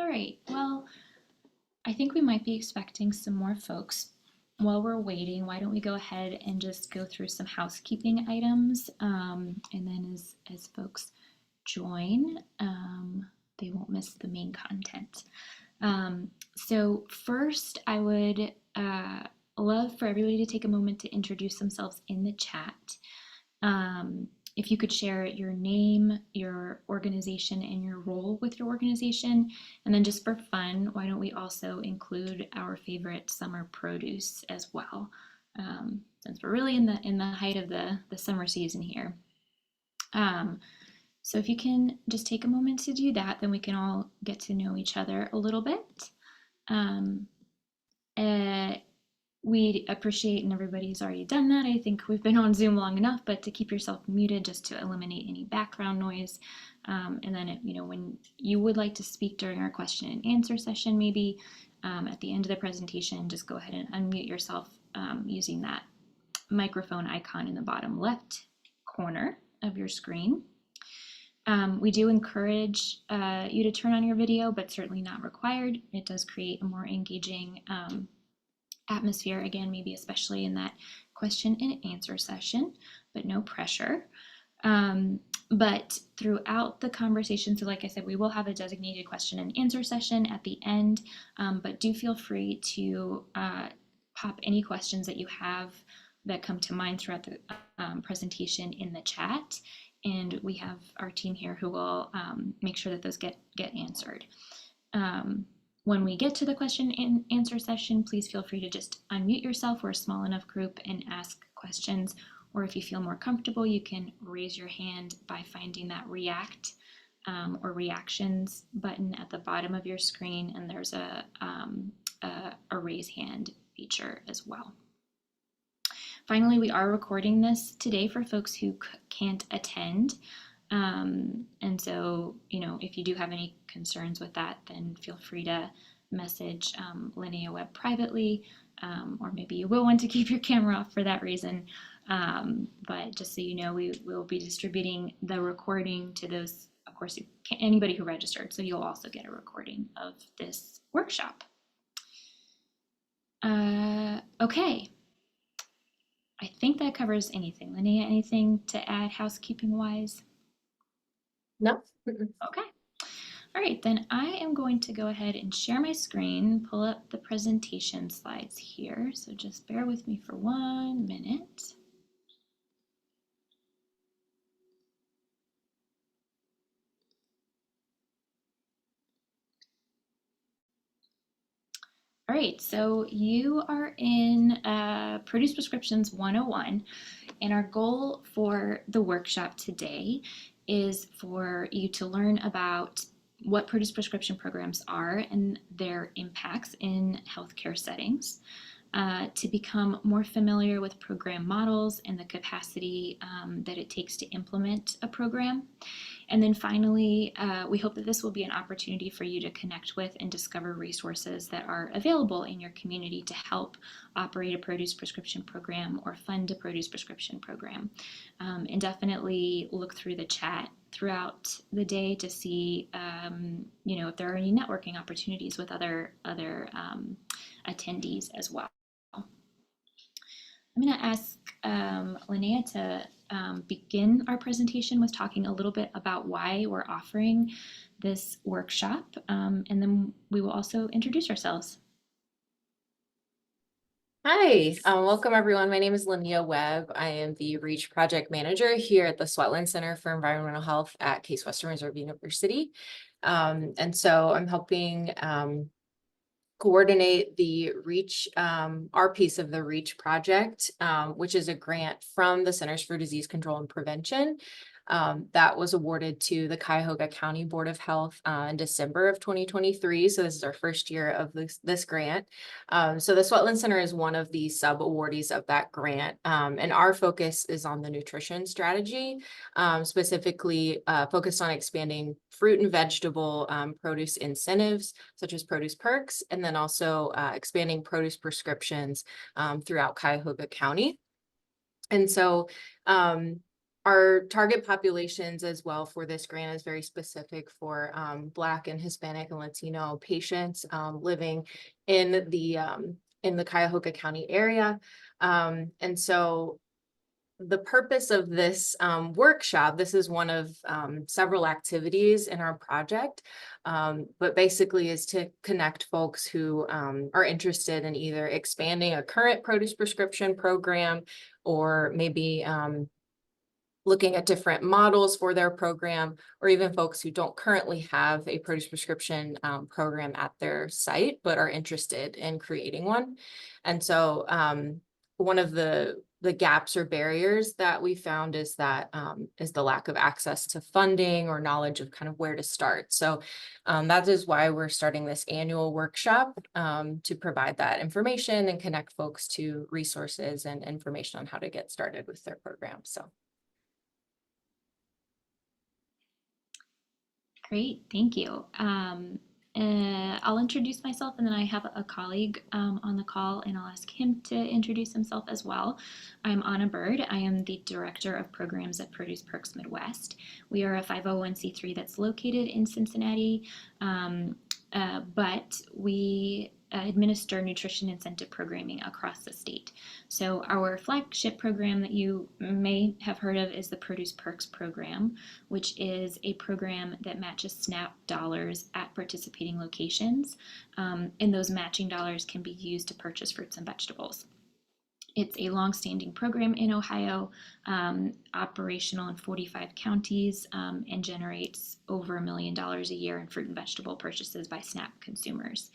All right, well, I think we might be expecting some more folks. While we're waiting, why don't we go ahead and just go through some housekeeping items, and then as folks join, they won't miss the main content. So first, I would love for everybody to take a moment to introduce themselves in the chat. If you could share your name, your organization, and your role with your organization. And then just for fun, why don't we also include our favorite summer produce as well, since we're really in the height of the summer season here. So if you can just take a moment to do that, then we can all get to know each other a little bit. We appreciate, and everybody's already done that. I think we've been on Zoom long enough, but to keep yourself muted just to eliminate any background noise. And then, when you would like to speak during our question and answer session, maybe at the end of the presentation, just go ahead and unmute yourself using that microphone icon in the bottom left corner of your screen. We do encourage you to turn on your video, but certainly not required. It does create a more engaging atmosphere, again, maybe especially in that question and answer session, but no pressure. But throughout the conversation, so like I said, we will have a designated question and answer session at the end, but do feel free to pop any questions that you have that come to mind throughout the presentation in the chat, and we have our team here who will make sure that those get answered. When we get to the question and answer session, please feel free to just unmute yourself. We're a small enough group and ask questions. Or if you feel more comfortable, you can raise your hand by finding that react or reactions button at the bottom of your screen. And there's a raise hand feature as well. Finally, we are recording this today for folks who can't attend. And so, if you do have any concerns with that, then feel free to message Linnea Webb privately, or maybe you will want to keep your camera off for that reason. But just so you know, we will be distributing the recording to those, of course, anybody who registered. So you'll also get a recording of this workshop. Okay. I think that covers anything. Linnea, anything to add housekeeping-wise? No. Okay. All right, then I am going to go ahead and share my screen, pull up the presentation slides here. So just bear with me for 1 minute. All right, so you are in Produce Prescriptions 101, and our goal for the workshop today is for you to learn about what produce prescription programs are and their impacts in healthcare settings, to become more familiar with program models and the capacity that it takes to implement a program. And then finally, we hope that this will be an opportunity for you to connect with and discover resources that are available in your community to help operate a produce prescription program or fund a produce prescription program. And definitely look through the chat throughout the day to see, if there are any networking opportunities with other attendees as well. I'm going to ask Linnea to begin our presentation with talking a little bit about why we're offering this workshop, and then we will also introduce ourselves. Hi, welcome everyone. My name is Linnea Webb. I am the REACH project manager here at the Swetland Center for Environmental Health at Case Western Reserve University. And so I'm helping coordinate the REACH, our piece of the REACH project, which is a grant from the Centers for Disease Control and Prevention that was awarded to the Cuyahoga County Board of Health in December of 2023. So this is our first year of this grant. So the Swetland Center is one of the sub-awardees of that grant. And our focus is on the nutrition strategy, specifically focused on expanding fruit and vegetable produce incentives, such as produce perks, and then also expanding produce prescriptions throughout Cuyahoga County. And so Our target populations as well for this grant is very specific for Black and Hispanic and Latino patients living in the Cuyahoga County area. And so the purpose of this workshop, this is one of several activities in our project, but basically is to connect folks who are interested in either expanding a current produce prescription program or maybe looking at different models for their program, or even folks who don't currently have a produce prescription program at their site, but are interested in creating one. And so one of the gaps or barriers that we found is that is the lack of access to funding or knowledge of kind of where to start. So that is why we're starting this annual workshop to provide that information and connect folks to resources and information on how to get started with their program. So. Great, thank you. I'll introduce myself, and then I have a colleague on the call, and I'll ask him to introduce himself as well. I'm Anna Bird. I am the Director of Programs at Produce Perks Midwest. We are a 501c3 that's located in Cincinnati, but we administer nutrition incentive programming across the state. So our flagship program that you may have heard of is the Produce Perks program, which is a program that matches SNAP dollars at participating locations. And those matching dollars can be used to purchase fruits and vegetables. It's a long-standing program in Ohio, operational in 45 counties, and generates over $1 million a year in fruit and vegetable purchases by SNAP consumers.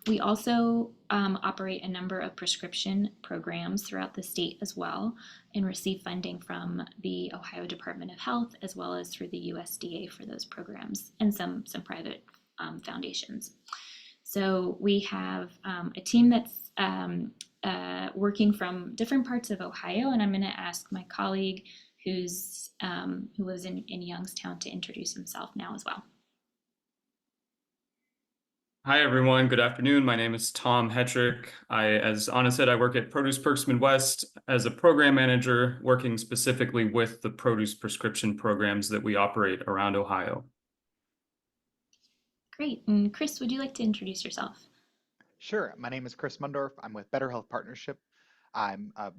We also operate a number of prescription programs throughout the state as well, and receive funding from the Ohio Department of Health as well as through the USDA for those programs, and some private foundations. So we have a team that's working from different parts of Ohio, and I'm going to ask my colleague who lives in Youngstown to introduce himself now as well. Hi, everyone. Good afternoon. My name is Tom Hetrick. As Anna said, I work at Produce Perks Midwest as a program manager, working specifically with the produce prescription programs that we operate around Ohio. Great. And Chris, would you like to introduce yourself? Sure. My name is Chris Mundorf. I'm with Better Health Partnership. I'm a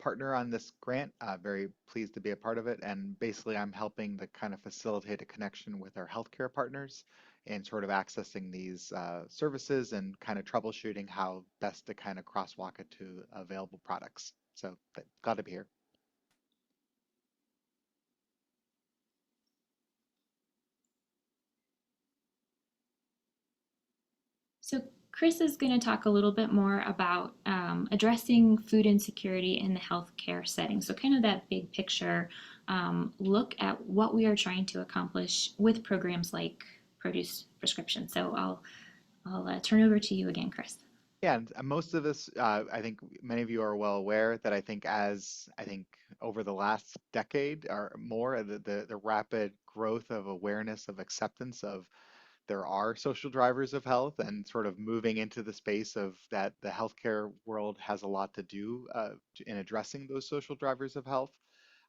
partner on this grant, very pleased to be a part of it. And basically, I'm helping to kind of facilitate a connection with our healthcare partners and sort of accessing these services and kind of troubleshooting how best to kind of crosswalk it to available products. So glad to be here. So Chris is going to talk a little bit more about addressing food insecurity in the healthcare setting. So kind of that big picture look at what we are trying to accomplish with programs like Produce Prescription. So I'll turn over to you again, Chris. Yeah, and most of this, I think many of you are well aware that I think over the last decade or more, the rapid growth of awareness of acceptance of there are social drivers of health and sort of moving into the space of that the healthcare world has a lot to do in addressing those social drivers of health.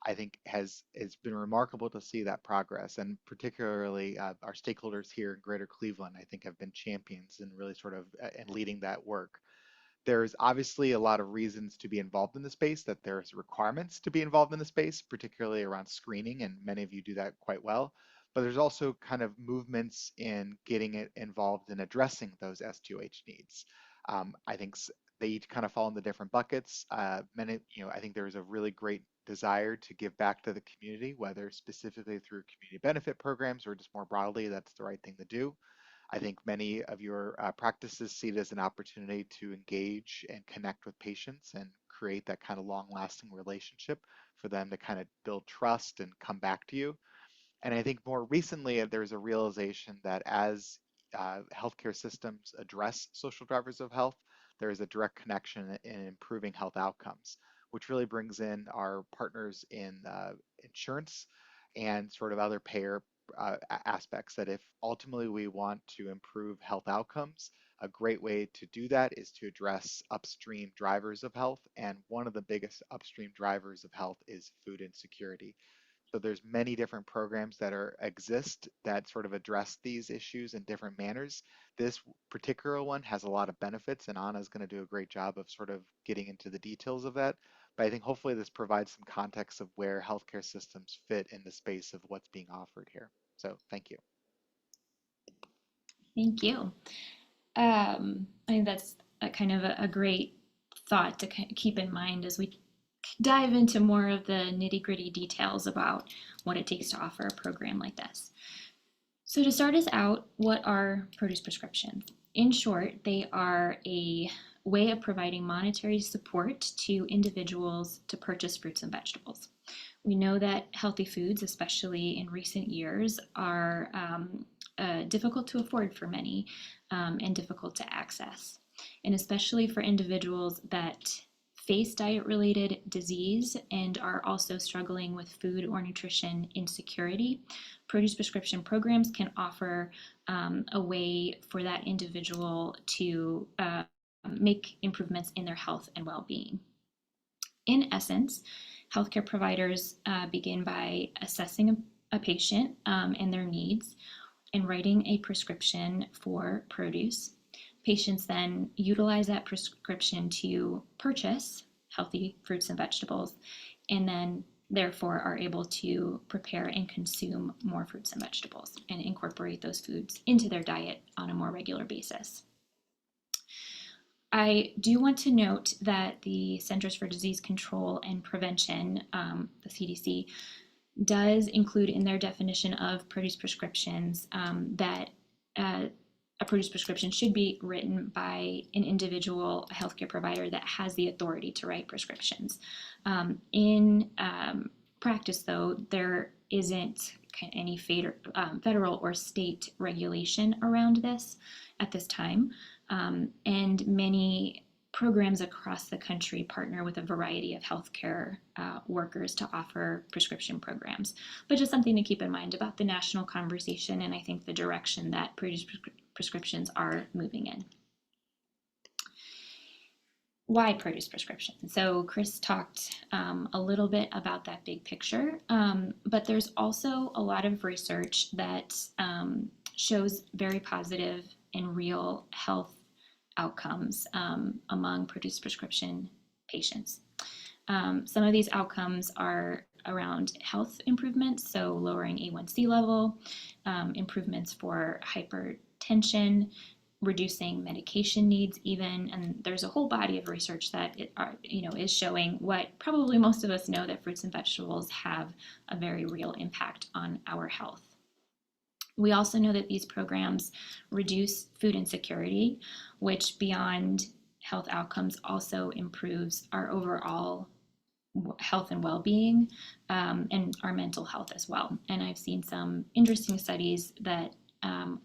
I think it's been remarkable to see that progress, and particularly our stakeholders here in Greater Cleveland, I think, have been champions in really sort of in leading that work. There's obviously a lot of reasons to be involved in the space, that there's requirements to be involved in the space, particularly around screening, and many of you do that quite well. But there's also kind of movements in getting it involved in addressing those S2H needs. I think they each kind of fall into different buckets. I think there's a really great desire to give back to the community, whether specifically through community benefit programs or just more broadly, that's the right thing to do. I think many of your practices see it as an opportunity to engage and connect with patients and create that kind of long-lasting relationship for them to kind of build trust and come back to you. And I think more recently, there's a realization that as healthcare systems address social drivers of health, there is a direct connection in improving health outcomes, which really brings in our partners in insurance and sort of other payer aspects, that if ultimately we want to improve health outcomes, a great way to do that is to address upstream drivers of health. And one of the biggest upstream drivers of health is food insecurity. So there's many different programs that exist that sort of address these issues in different manners. This particular one has a lot of benefits, and Anna's going to do a great job of sort of getting into the details of that. But I think hopefully this provides some context of where healthcare systems fit in the space of what's being offered here. So thank you. Thank you. I think that's a kind of a great thought to keep in mind as we dive into more of the nitty-gritty details about what it takes to offer a program like this. So to start us out, what are produce prescriptions? In short, they are a way of providing monetary support to individuals to purchase fruits and vegetables. We know that healthy foods, especially in recent years, are difficult to afford for many and difficult to access. And especially for individuals that face diet-related disease and are also struggling with food or nutrition insecurity, produce prescription programs can offer a way for that individual to make improvements in their health and well-being. In essence, healthcare providers begin by assessing a patient and their needs and writing a prescription for produce. Patients then utilize that prescription to purchase healthy fruits and vegetables, and then therefore are able to prepare and consume more fruits and vegetables and incorporate those foods into their diet on a more regular basis. I do want to note that the Centers for Disease Control and Prevention, the CDC, does include in their definition of produce prescriptions that a produce prescription should be written by an individual, a healthcare provider that has the authority to write prescriptions. In practice, though, there isn't any federal or state regulation around this at this time, and many programs across the country partner with a variety of healthcare workers to offer prescription programs. But just something to keep in mind about the national conversation, and I think the direction that produce prescriptions are moving in. Why produce prescriptions? So Chris talked a little bit about that big picture, but there's also a lot of research that shows very positive and real health outcomes among produce prescription patients. Some of these outcomes are around health improvements, so lowering A1C level, improvements for hypertension, reducing medication needs even, and there's a whole body of research that is showing what probably most of us know, that fruits and vegetables have a very real impact on our health. We also know that these programs reduce food insecurity, which beyond health outcomes also improves our overall health and well-being and our mental health as well. And I've seen some interesting studies that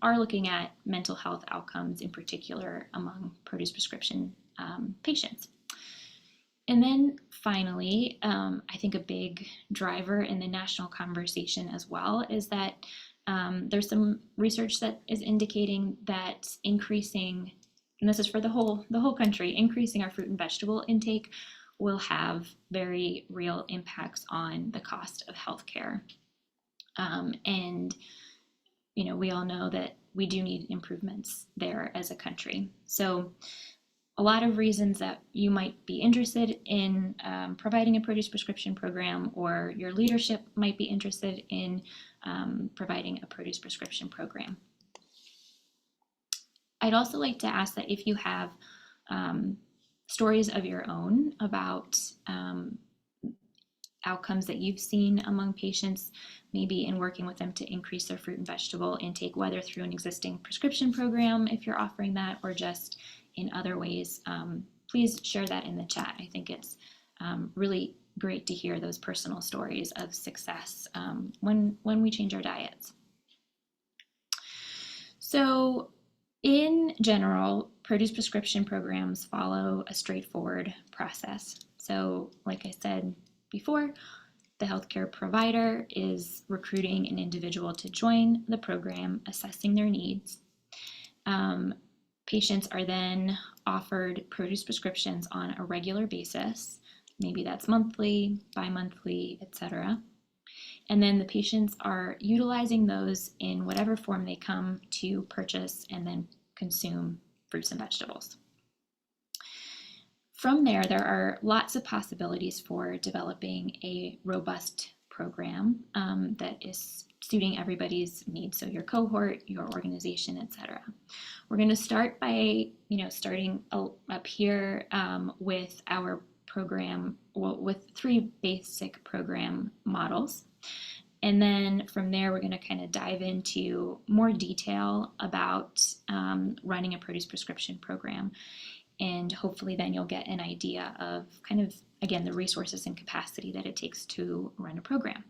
are looking at mental health outcomes in particular among produce prescription patients. And then finally, I think a big driver in the national conversation as well is that there's some research that is indicating that increasing, and this is for the whole country, increasing our fruit and vegetable intake will have very real impacts on the cost of healthcare. And we all know that we do need improvements there as a country. So a lot of reasons that you might be interested in providing a produce prescription program, or your leadership might be interested in providing a produce prescription program. I'd also like to ask that if you have stories of your own about outcomes that you've seen among patients, maybe in working with them to increase their fruit and vegetable intake, whether through an existing prescription program, if you're offering that, or just in other ways, please share that in the chat. I think it's really great to hear those personal stories of success when we change our diets. So in general, produce prescription programs follow a straightforward process. So like I said before, the healthcare provider is recruiting an individual to join the program, assessing their needs. Patients are then offered produce prescriptions on a regular basis. Maybe that's monthly, bi-monthly, etc. And then the patients are utilizing those in whatever form they come to purchase and then consume fruits and vegetables. From there are lots of possibilities for developing a robust program that is suiting everybody's needs. So your cohort, your organization, etc. We're going to start by, starting up here with our program, with 3 basic program models. And then from there, we're going to kind of dive into more detail about running a produce prescription program. And hopefully then you'll get an idea of kind of, again, the resources and capacity that it takes to run a program.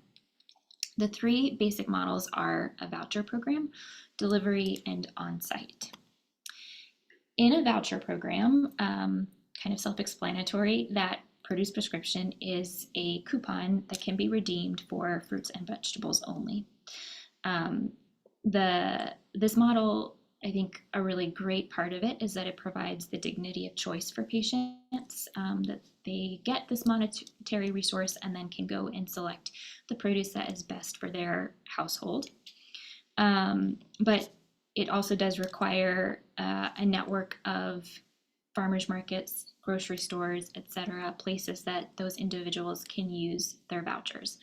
The 3 basic models are a voucher program, delivery, and on-site. In a voucher program, kind of self-explanatory, that produce prescription is a coupon that can be redeemed for fruits and vegetables only. This model, I think a really great part of it is that it provides the dignity of choice for patients, that they get this monetary resource and then can go and select the produce that is best for their household. But it also does require a network of farmers markets, grocery stores, etc., places that those individuals can use their vouchers.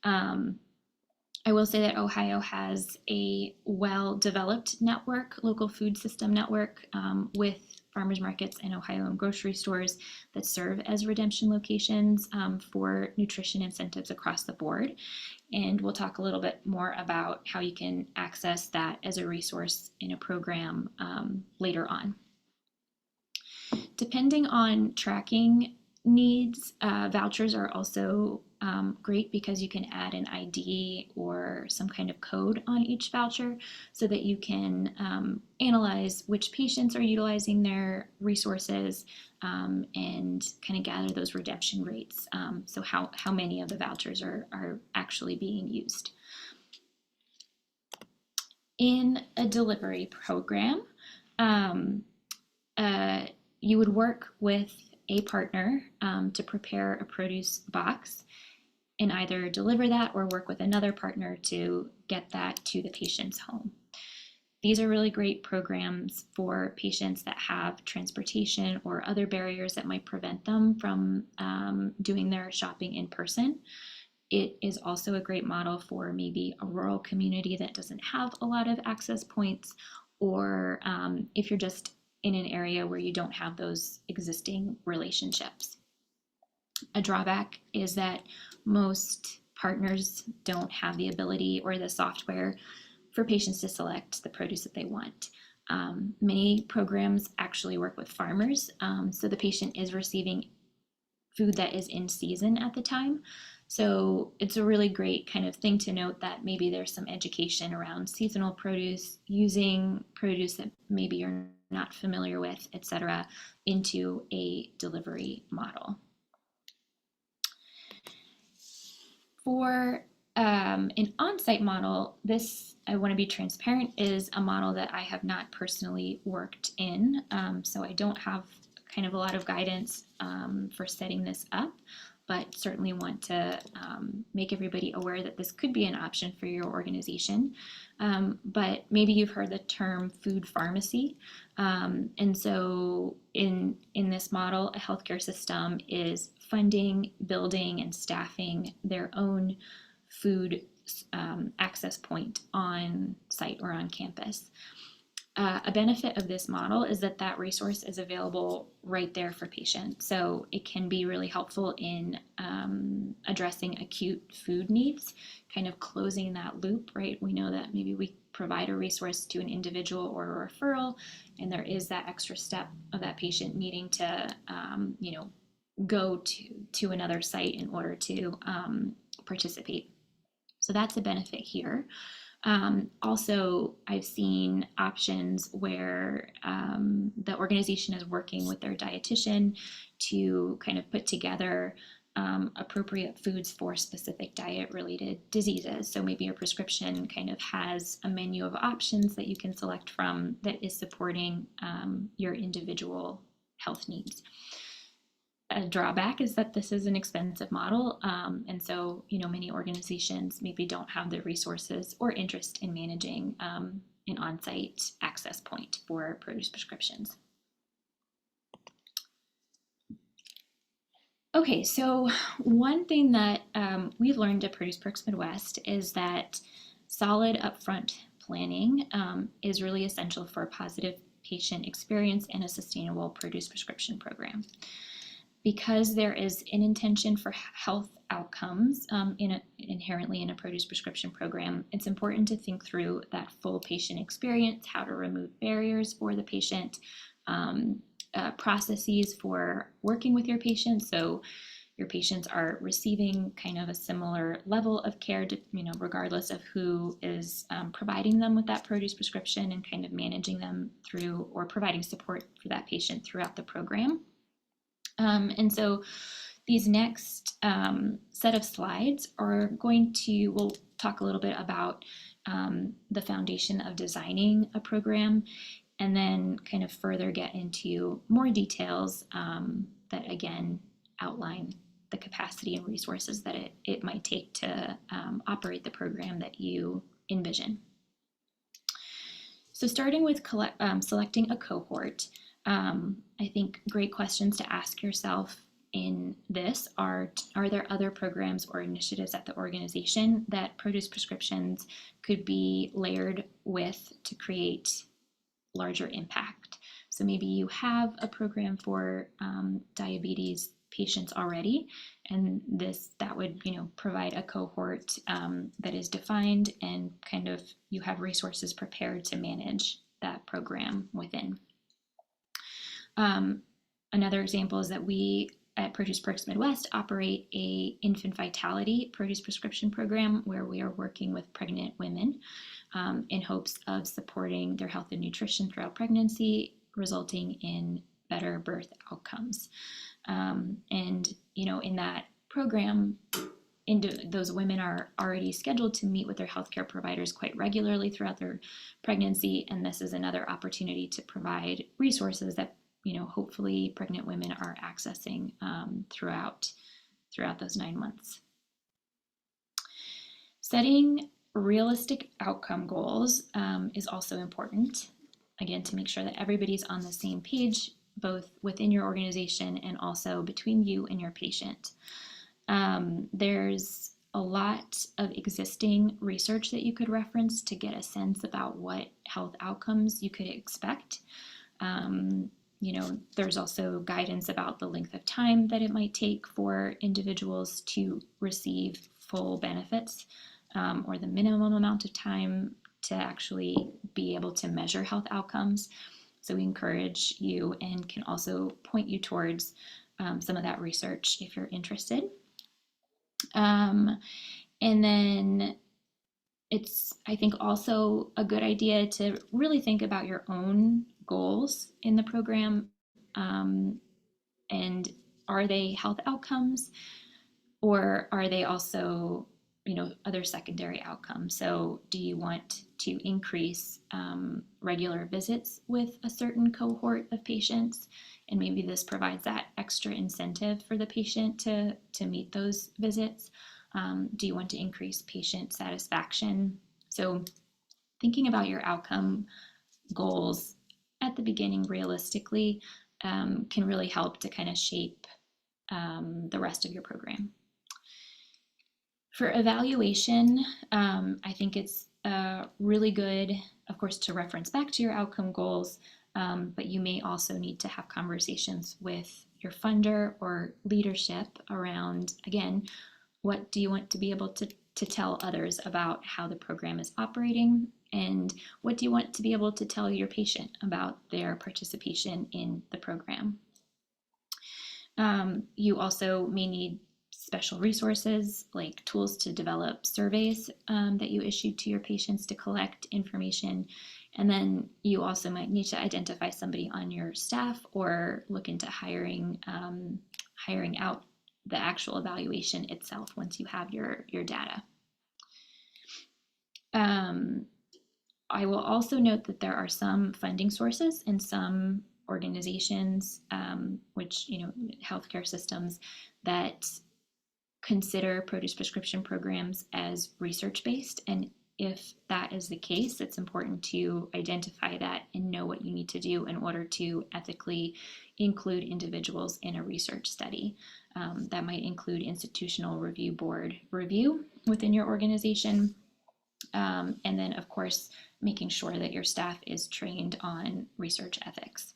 I will say that Ohio has a well-developed network, local food system network, with farmers markets in Ohio and grocery stores that serve as redemption locations for nutrition incentives across the board. And we'll talk a little bit more about how you can access that as a resource in a program later on. Depending on tracking needs, vouchers are also great because you can add an ID or some kind of code on each voucher so that you can analyze which patients are utilizing their resources and kind of gather those redemption rates. So how many of the vouchers are actually being used. In a delivery program, you would work with a partner to prepare a produce box and either deliver that or work with another partner to get that to the patient's home. These are really great programs for patients that have transportation or other barriers that might prevent them from doing their shopping in person. It is also a great model for maybe a rural community that doesn't have a lot of access points, or if you're just in an area where you don't have those existing relationships. A drawback is that most partners don't have the ability or the software for patients to select the produce that they want. Many programs actually work with farmers, so the patient is receiving food that is in season at the time. So it's a really great kind of thing to note that maybe there's some education around seasonal produce, using produce that maybe you're not familiar with, etc., into a delivery model. For an on-site model, this, I want to be transparent, is a model that I have not personally worked in, so I don't have kind of a lot of guidance for setting this up, but certainly want to make everybody aware that this could be an option for your organization. But maybe you've heard the term food pharmacy. And so in this model, a healthcare system is funding, building, and staffing their own food access point on site or on campus. A benefit of this model is that that resource is available right there for patients. So it can be really helpful in addressing acute food needs, kind of closing that loop, right? We know that maybe we provide a resource to an individual or a referral, and there is that extra step of that patient needing to, go to another site in order to participate. So that's a benefit here. Also, I've seen options where the organization is working with their dietitian to kind of put together appropriate foods for specific diet-related diseases. So maybe your prescription kind of has a menu of options that you can select from that is supporting your individual health needs. a drawback is that this is an expensive model. And so, many organizations maybe don't have the resources or interest in managing an on-site access point for produce prescriptions. Okay, so one thing that we've learned at Produce Perks Midwest is that solid upfront planning is really essential for a positive patient experience and a sustainable produce prescription program. Because there is an intention for health outcomes inherently in a produce prescription program, it's important to think through that full patient experience, how to remove barriers for the patient, processes for working with your patients, so your patients are receiving kind of a similar level of care, regardless of who is providing them with that produce prescription, and kind of managing them through or providing support for that patient throughout the program. And so these next set of slides are we'll talk a little bit about the foundation of designing a program, and then kind of further get into more details that again outline the capacity and resources that it might take to operate the program that you envision. So starting with selecting a cohort, I think great questions to ask yourself in this are there other programs or initiatives at the organization that produce prescriptions could be layered with to create larger impact? So maybe you have a program for diabetes patients already, and that would provide a cohort that is defined, and kind of you have resources prepared to manage that program within. Another example is that we at Produce Perks Midwest operate a infant vitality produce prescription program where we are working with pregnant women in hopes of supporting their health and nutrition throughout pregnancy, resulting in better birth outcomes. And in that program, those women are already scheduled to meet with their healthcare providers quite regularly throughout their pregnancy, and this is another opportunity to provide resources that hopefully pregnant women are accessing throughout those 9 months. Setting realistic outcome goals is also important, again, to make sure that everybody's on the same page, both within your organization and also between you and your patient. There's a lot of existing research that you could reference to get a sense about what health outcomes you could expect. There's also guidance about the length of time that it might take for individuals to receive full benefits, or the minimum amount of time to actually be able to measure health outcomes. So we encourage you and can also point you towards some of that research if you're interested. And then it's, I think, also a good idea to really think about your own goals in the program, and are they health outcomes, or are they also other secondary outcomes? So do you want to increase regular visits with a certain cohort of patients, and maybe this provides that extra incentive for the patient to meet those visits? Do you want to increase patient satisfaction? So thinking about your outcome goals at the beginning realistically can really help to kind of shape the rest of your program. For evaluation, I think it's really good, of course, to reference back to your outcome goals, but you may also need to have conversations with your funder or leadership around, again, what do you want to be able to tell others about how the program is operating, and what do you want to be able to tell your patient about their participation in the program. You also may need special resources like tools to develop surveys that you issue to your patients to collect information. And then you also might need to identify somebody on your staff or look into hiring out the actual evaluation itself once you have your data. I will also note that there are some funding sources and some organizations, which, healthcare systems that consider produce prescription programs as research-based. And if that is the case, it's important to identify that and know what you need to do in order to ethically include individuals in a research study. That might include institutional review board review within your organization. And then, of course, making sure that your staff is trained on research ethics.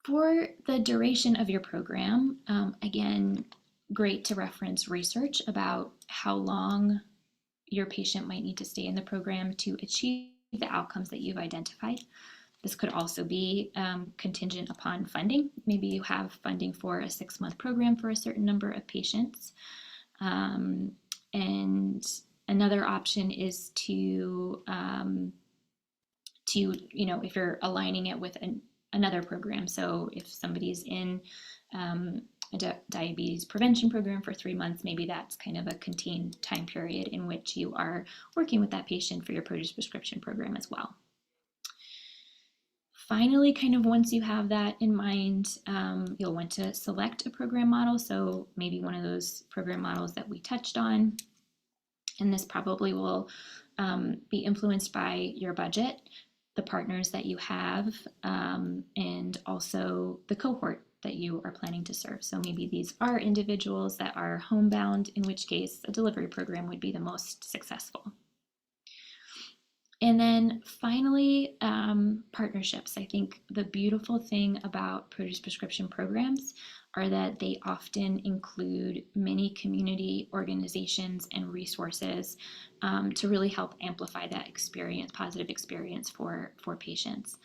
For the duration of your program, again, great to reference research about how long your patient might need to stay in the program to achieve the outcomes that you've identified. This could also be contingent upon funding. Maybe you have funding for a 6-month program for a certain number of patients. And another option is to if you're aligning it with another program. So if somebody's in a diabetes prevention program for 3 months, maybe that's kind of a contained time period in which you are working with that patient for your produce prescription program as well. Finally, kind of once you have that in mind, you'll want to select a program model. So maybe one of those program models that we touched on. And this probably will be influenced by your budget, the partners that you have, and also the cohort that you are planning to serve. So maybe these are individuals that are homebound, in which case a delivery program would be the most successful. And then finally, partnerships. I think the beautiful thing about produce prescription programs are that they often include many community organizations and resources to really help amplify that experience, positive experience for patients.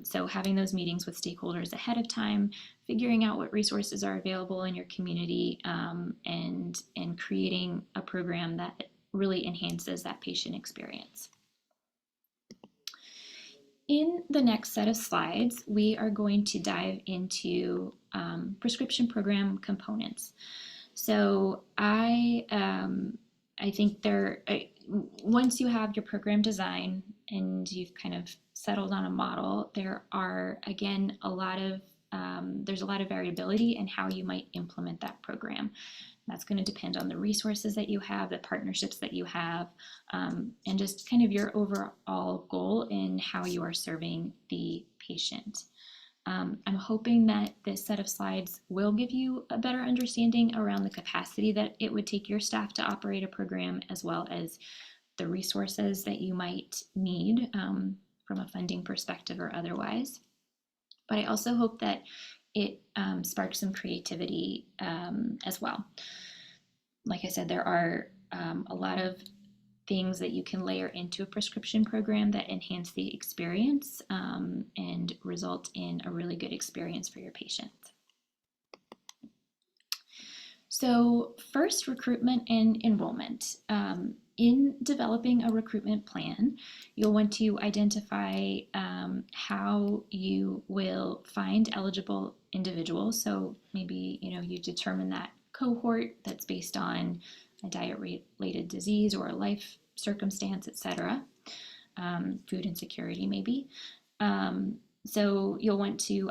So having those meetings with stakeholders ahead of time, figuring out what resources are available in your community, and creating a program that really enhances that patient experience. In the next set of slides, we are going to dive into prescription program components. So I think once you have your program design and you've kind of settled on a model, there are, again, there's a lot of variability in how you might implement that program. That's going to depend on the resources that you have, the partnerships that you have, and just kind of your overall goal in how you are serving the patient. I'm hoping that this set of slides will give you a better understanding around the capacity that it would take your staff to operate a program, as well as the resources that you might need from a funding perspective or otherwise. But I also hope that it sparks some creativity as well. Like I said, there are a lot of things that you can layer into a prescription program that enhance the experience and result in a really good experience for your patients. So first, recruitment and enrollment. In developing a recruitment plan, you'll want to identify how you will find eligible individuals. So maybe you determine that cohort that's based on a diet-related disease or a life circumstance, etc. Food insecurity maybe. So you'll want to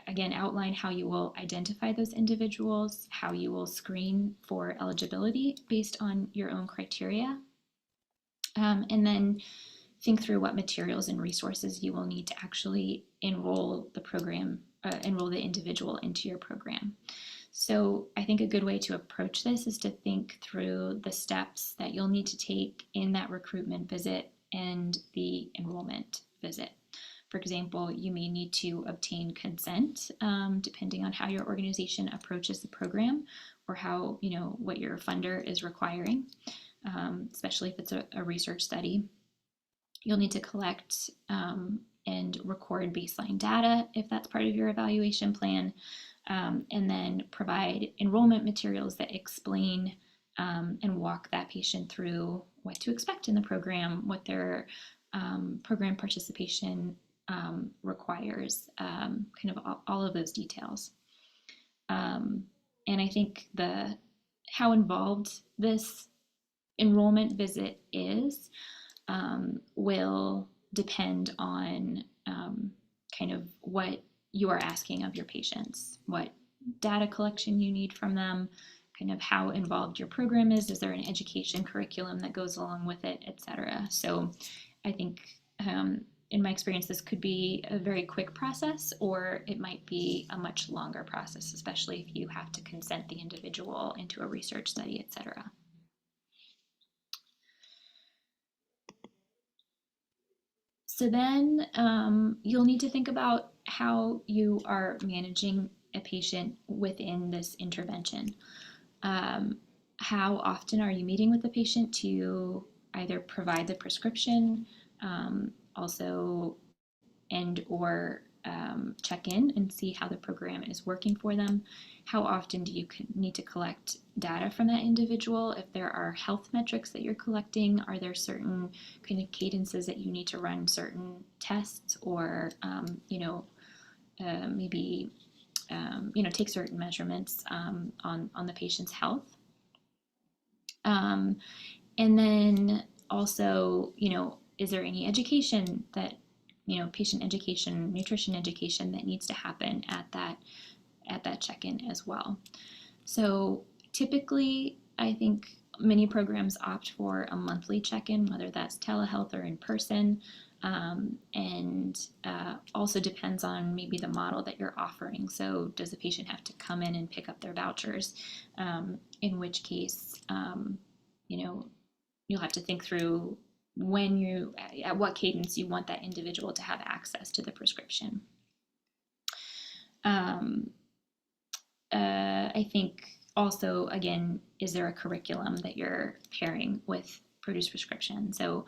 again outline how you will identify those individuals, how you will screen for eligibility based on your own criteria, and then think through what materials and resources you will need to actually enroll the individual into your program. So I think a good way to approach this is to think through the steps that you'll need to take in that recruitment visit and the enrollment visit. For example, you may need to obtain consent depending on how your organization approaches the program, or how, what your funder is requiring, especially if it's a research study. You'll need to collect and record baseline data if that's part of your evaluation plan, and then provide enrollment materials that explain and walk that patient through what to expect in the program, what their program participation requires, kind of all of those details. And I think how involved this enrollment visit is will depend on what you are asking of your patients, what data collection you need from them, kind of how involved your program is there an education curriculum that goes along with it, etc. So I think in my experience, this could be a very quick process, or it might be a much longer process, especially if you have to consent the individual into a research study, etc. So then you'll need to think about how you are managing a patient within this intervention. How often are you meeting with the patient to either provide the prescription, also and or check in and see how the program is working for them? How often do you need to collect data from that individual? If there are health metrics that you're collecting, are there certain kind of cadences that you need to run certain tests, or maybe take certain measurements on the patient's health? And then also, is there any education that, patient education, nutrition education that needs to happen at that check-in as well? So typically, I think many programs opt for a monthly check-in, whether that's telehealth or in person, and also depends on maybe the model that you're offering. So does the patient have to come in and pick up their vouchers? In which case, you'll have to think through at what cadence you want that individual to have access to the prescription. I think also, again, is there a curriculum that you're pairing with produce prescription? So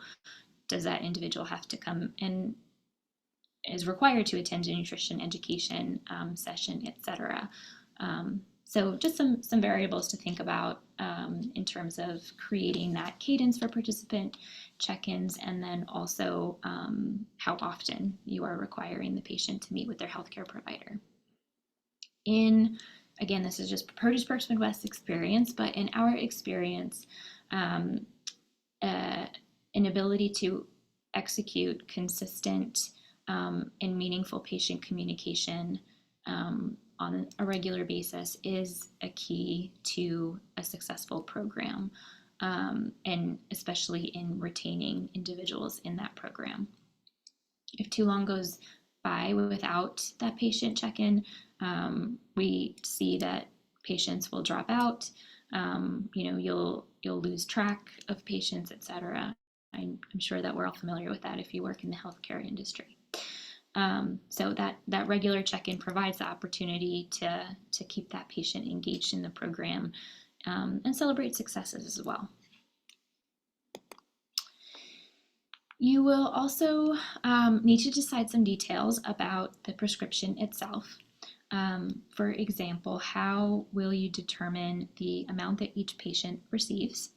does that individual have to come and is required to attend a nutrition education session, etc.? So just some variables to think about in terms of creating that cadence for participant check-ins, and then also how often you are requiring the patient to meet with their healthcare provider. Again, this is just Produce Perks Midwest experience, but in our experience, an ability to execute consistent and meaningful patient communication on a regular basis is a key to a successful program, and especially in retaining individuals in that program. If too long goes by without that patient check-in, we see that patients will drop out. You'll lose track of patients, etc. I'm sure that we're all familiar with that if you work in the healthcare industry. So that regular check-in provides the opportunity to keep that patient engaged in the program and celebrate successes as well. You will also need to decide some details about the prescription itself. For example, how will you determine the amount that each patient receives?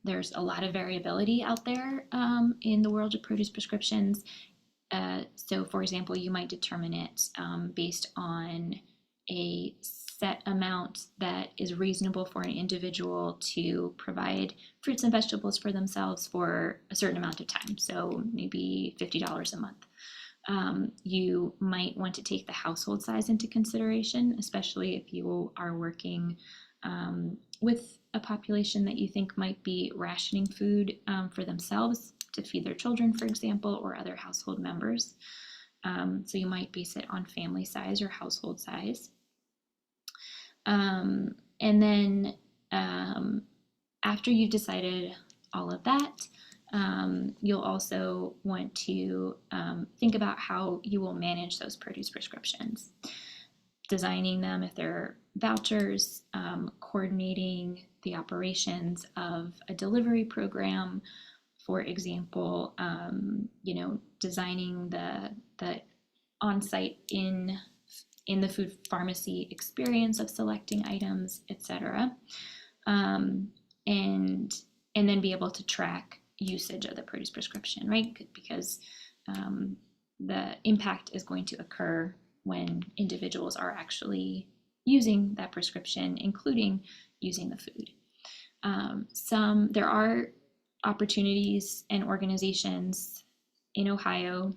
There's a lot of variability out there in the world of produce prescriptions. So for example, you might determine it based on a set amount that is reasonable for an individual to provide fruits and vegetables for themselves for a certain amount of time. So maybe $50 a month. You might want to take the household size into consideration, especially if you are working with a population that you think might be rationing food for themselves to feed their children, for example, or other household members. So you might base it on family size or household size. And then after you've decided all of that, you'll also want to think about how you will manage those produce prescriptions, designing them if they're vouchers, coordinating the operations of a delivery program, for example, designing the on-site in the food pharmacy experience of selecting items, etc. And then be able to track usage of the produce prescription, right? Because the impact is going to occur when individuals are actually using that prescription, including using the food. There are opportunities and organizations in Ohio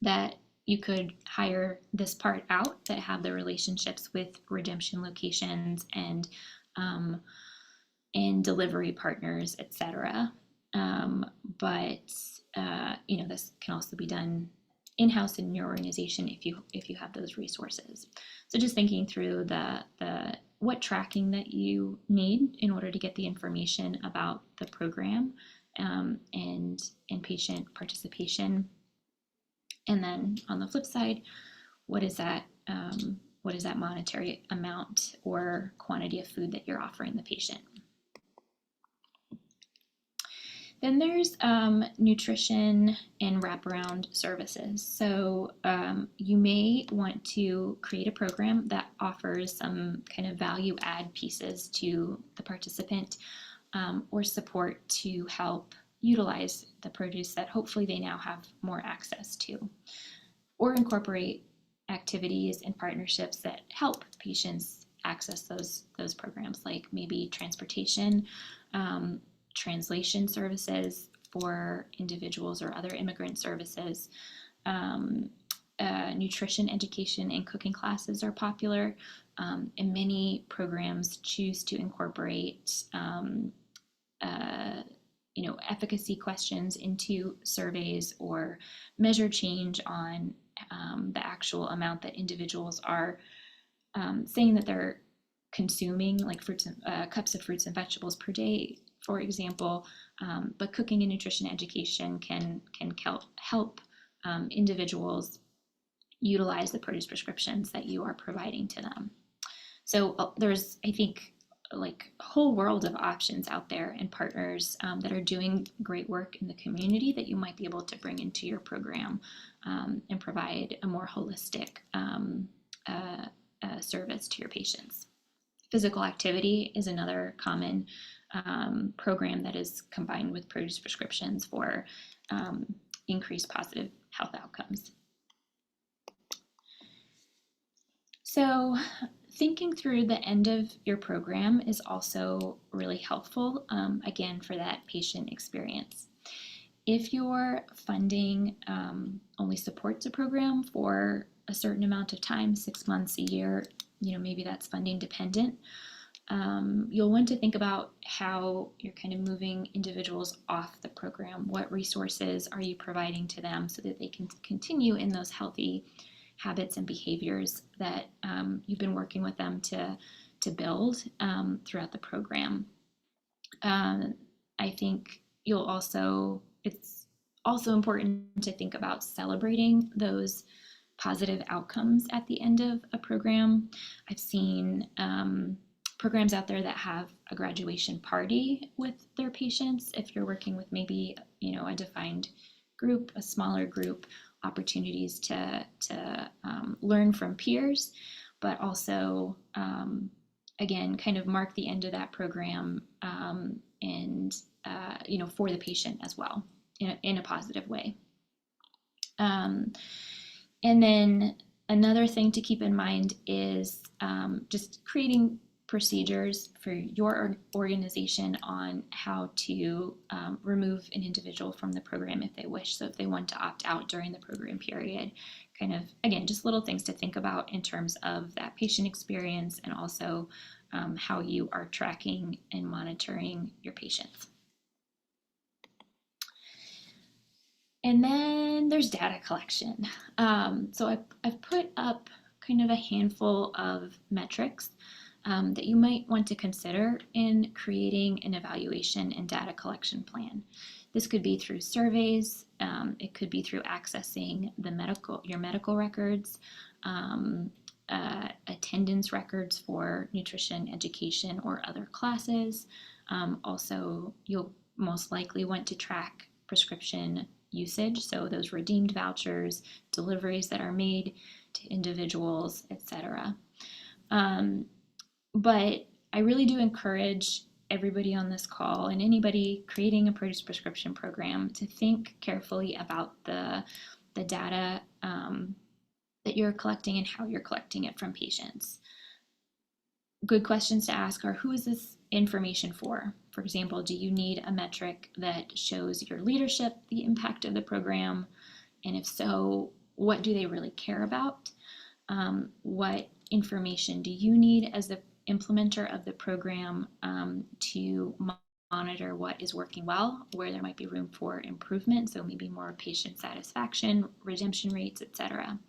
that you could hire this part out that have the relationships with redemption locations and delivery partners, etc. But this can also be done in-house in your organization if you have those resources. So just thinking through the what tracking that you need in order to get the information about the program and patient participation. And then on the flip side, what is that monetary amount or quantity of food that you're offering the patient? Then there's nutrition and wraparound services. So you may want to create a program that offers some kind of value add pieces to the participant or support to help utilize the produce that hopefully they now have more access to, or incorporate activities and partnerships that help patients access those programs, like maybe transportation, translation services for individuals or other immigrant services. Nutrition education and cooking classes are popular, and many programs choose to incorporate efficacy questions into surveys or measure change on the actual amount that individuals are saying that they're consuming, like cups of fruits and vegetables per day, for example. But cooking and nutrition education can help individuals utilize the produce prescriptions that you are providing to them. So there's, I think, like a whole world of options out there and partners that are doing great work in the community that you might be able to bring into your program and provide a more holistic service to your patients. Physical activity is another common program that is combined with produce prescriptions for increased positive health outcomes. So thinking through the end of your program is also really helpful, again, for that patient experience. If your funding only supports a program for a certain amount of time, 6 months, a year, maybe that's funding dependent, you'll want to think about how you're kind of moving individuals off the program. What resources are you providing to them so that they can continue in those healthy habits and behaviors that you've been working with them to build throughout the program. I think it's also important to think about celebrating those positive outcomes at the end of a program. I've seen programs out there that have a graduation party with their patients. If you're working with maybe a defined group, a smaller group, opportunities to learn from peers, but also again kind of mark the end of that program and for the patient as well in a positive way. And then another thing to keep in mind is just creating procedures for your organization on how to remove an individual from the program if they wish. So if they want to opt out during the program period, kind of, again, just little things to think about in terms of that patient experience and also how you are tracking and monitoring your patients. And then there's data collection. So I've put up kind of a handful of metrics that you might want to consider in creating an evaluation and data collection plan. This could be through surveys, it could be through accessing your medical records, attendance records for nutrition education or other classes. Also, you'll most likely want to track prescription usage, so those redeemed vouchers, deliveries that are made to individuals, etc. But I really do encourage everybody on this call and anybody creating a produce prescription program to think carefully about the data that you're collecting and how you're collecting it from patients. Good questions to ask are, who is this information for? For example, do you need a metric that shows your leadership, the impact of the program? And if so, what do they really care about? What information do you need as the implementer of the program to monitor what is working well, where there might be room for improvement, so maybe more patient satisfaction, redemption rates, etc.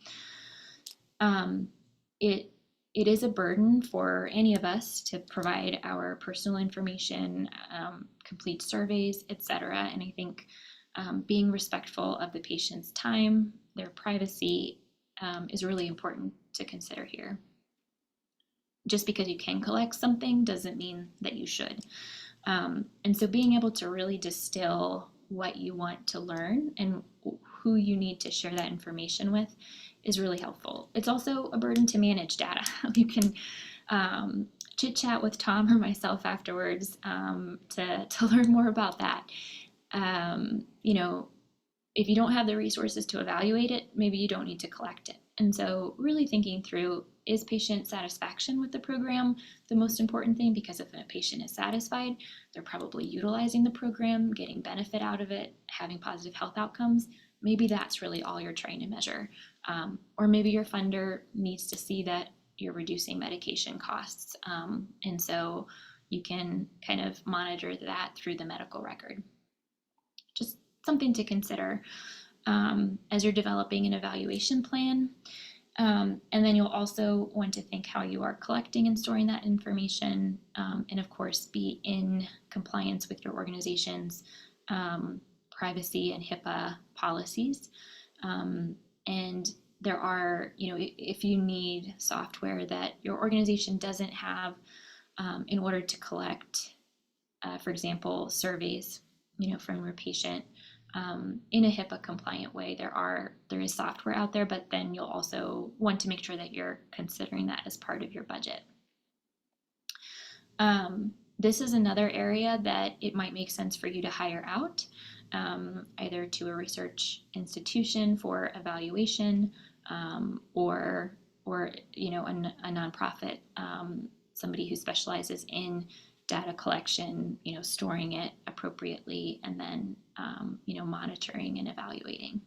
It is a burden for any of us to provide our personal information, complete surveys, etc. And I think being respectful of the patient's time, their privacy, is really important to consider here. Just because you can collect something doesn't mean that you should. And so being able to really distill what you want to learn and who you need to share that information with is really helpful. It's also a burden to manage data. You can chit chat with Tom or myself afterwards to learn more about that. If you don't have the resources to evaluate it, maybe you don't need to collect it. And so really thinking through, is patient satisfaction with the program the most important thing? Because if a patient is satisfied, they're probably utilizing the program, getting benefit out of it, having positive health outcomes. Maybe that's really all you're trying to measure. Or maybe your funder needs to see that you're reducing medication costs. And so you can kind of monitor that through the medical record. Just something to consider as you're developing an evaluation plan. And then you'll also want to think how you are collecting and storing that information, and of course be in compliance with your organization's privacy and HIPAA policies. And there are, if you need software that your organization doesn't have in order to collect, for example, surveys, from your patient, in a HIPAA compliant way, there is software out there, but then you'll also want to make sure that you're considering that as part of your budget. This is another area that it might make sense for you to hire out, either to a research institution for evaluation, or a nonprofit, somebody who specializes in data collection, storing it appropriately, and then, monitoring and evaluating.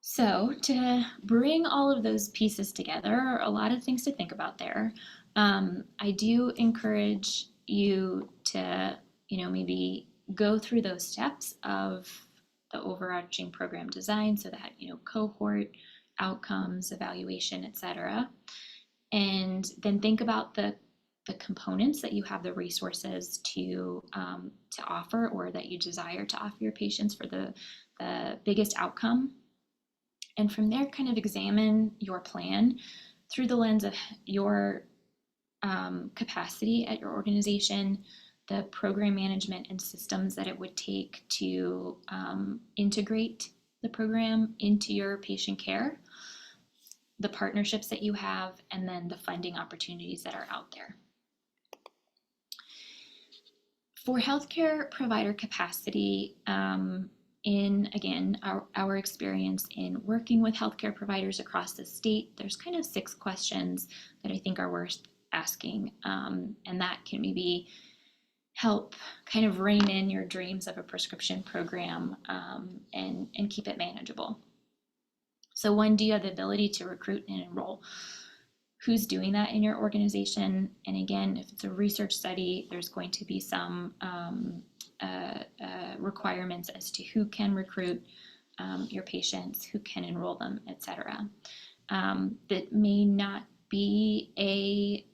So to bring all of those pieces together, are a lot of things to think about there. I do encourage you to, maybe go through those steps of the overarching program design, so that, cohort, outcomes, evaluation, etc. And then think about the components that you have the resources to offer, or that you desire to offer your patients for the biggest outcome. And from there, kind of examine your plan through the lens of your capacity at your organization, the program management and systems that it would take to integrate the program into your patient care, the partnerships that you have, and then the funding opportunities that are out there. For healthcare provider capacity, in, again, our experience in working with healthcare providers across the state, there's kind of 6 questions that I think are worth asking, and that can maybe help kind of rein in your dreams of a prescription program, and keep it manageable. So 1, do you have the ability to recruit and enroll? Who's doing that in your organization? And again, if it's a research study, there's going to be some requirements as to who can recruit your patients, who can enroll them, etc. That may not be a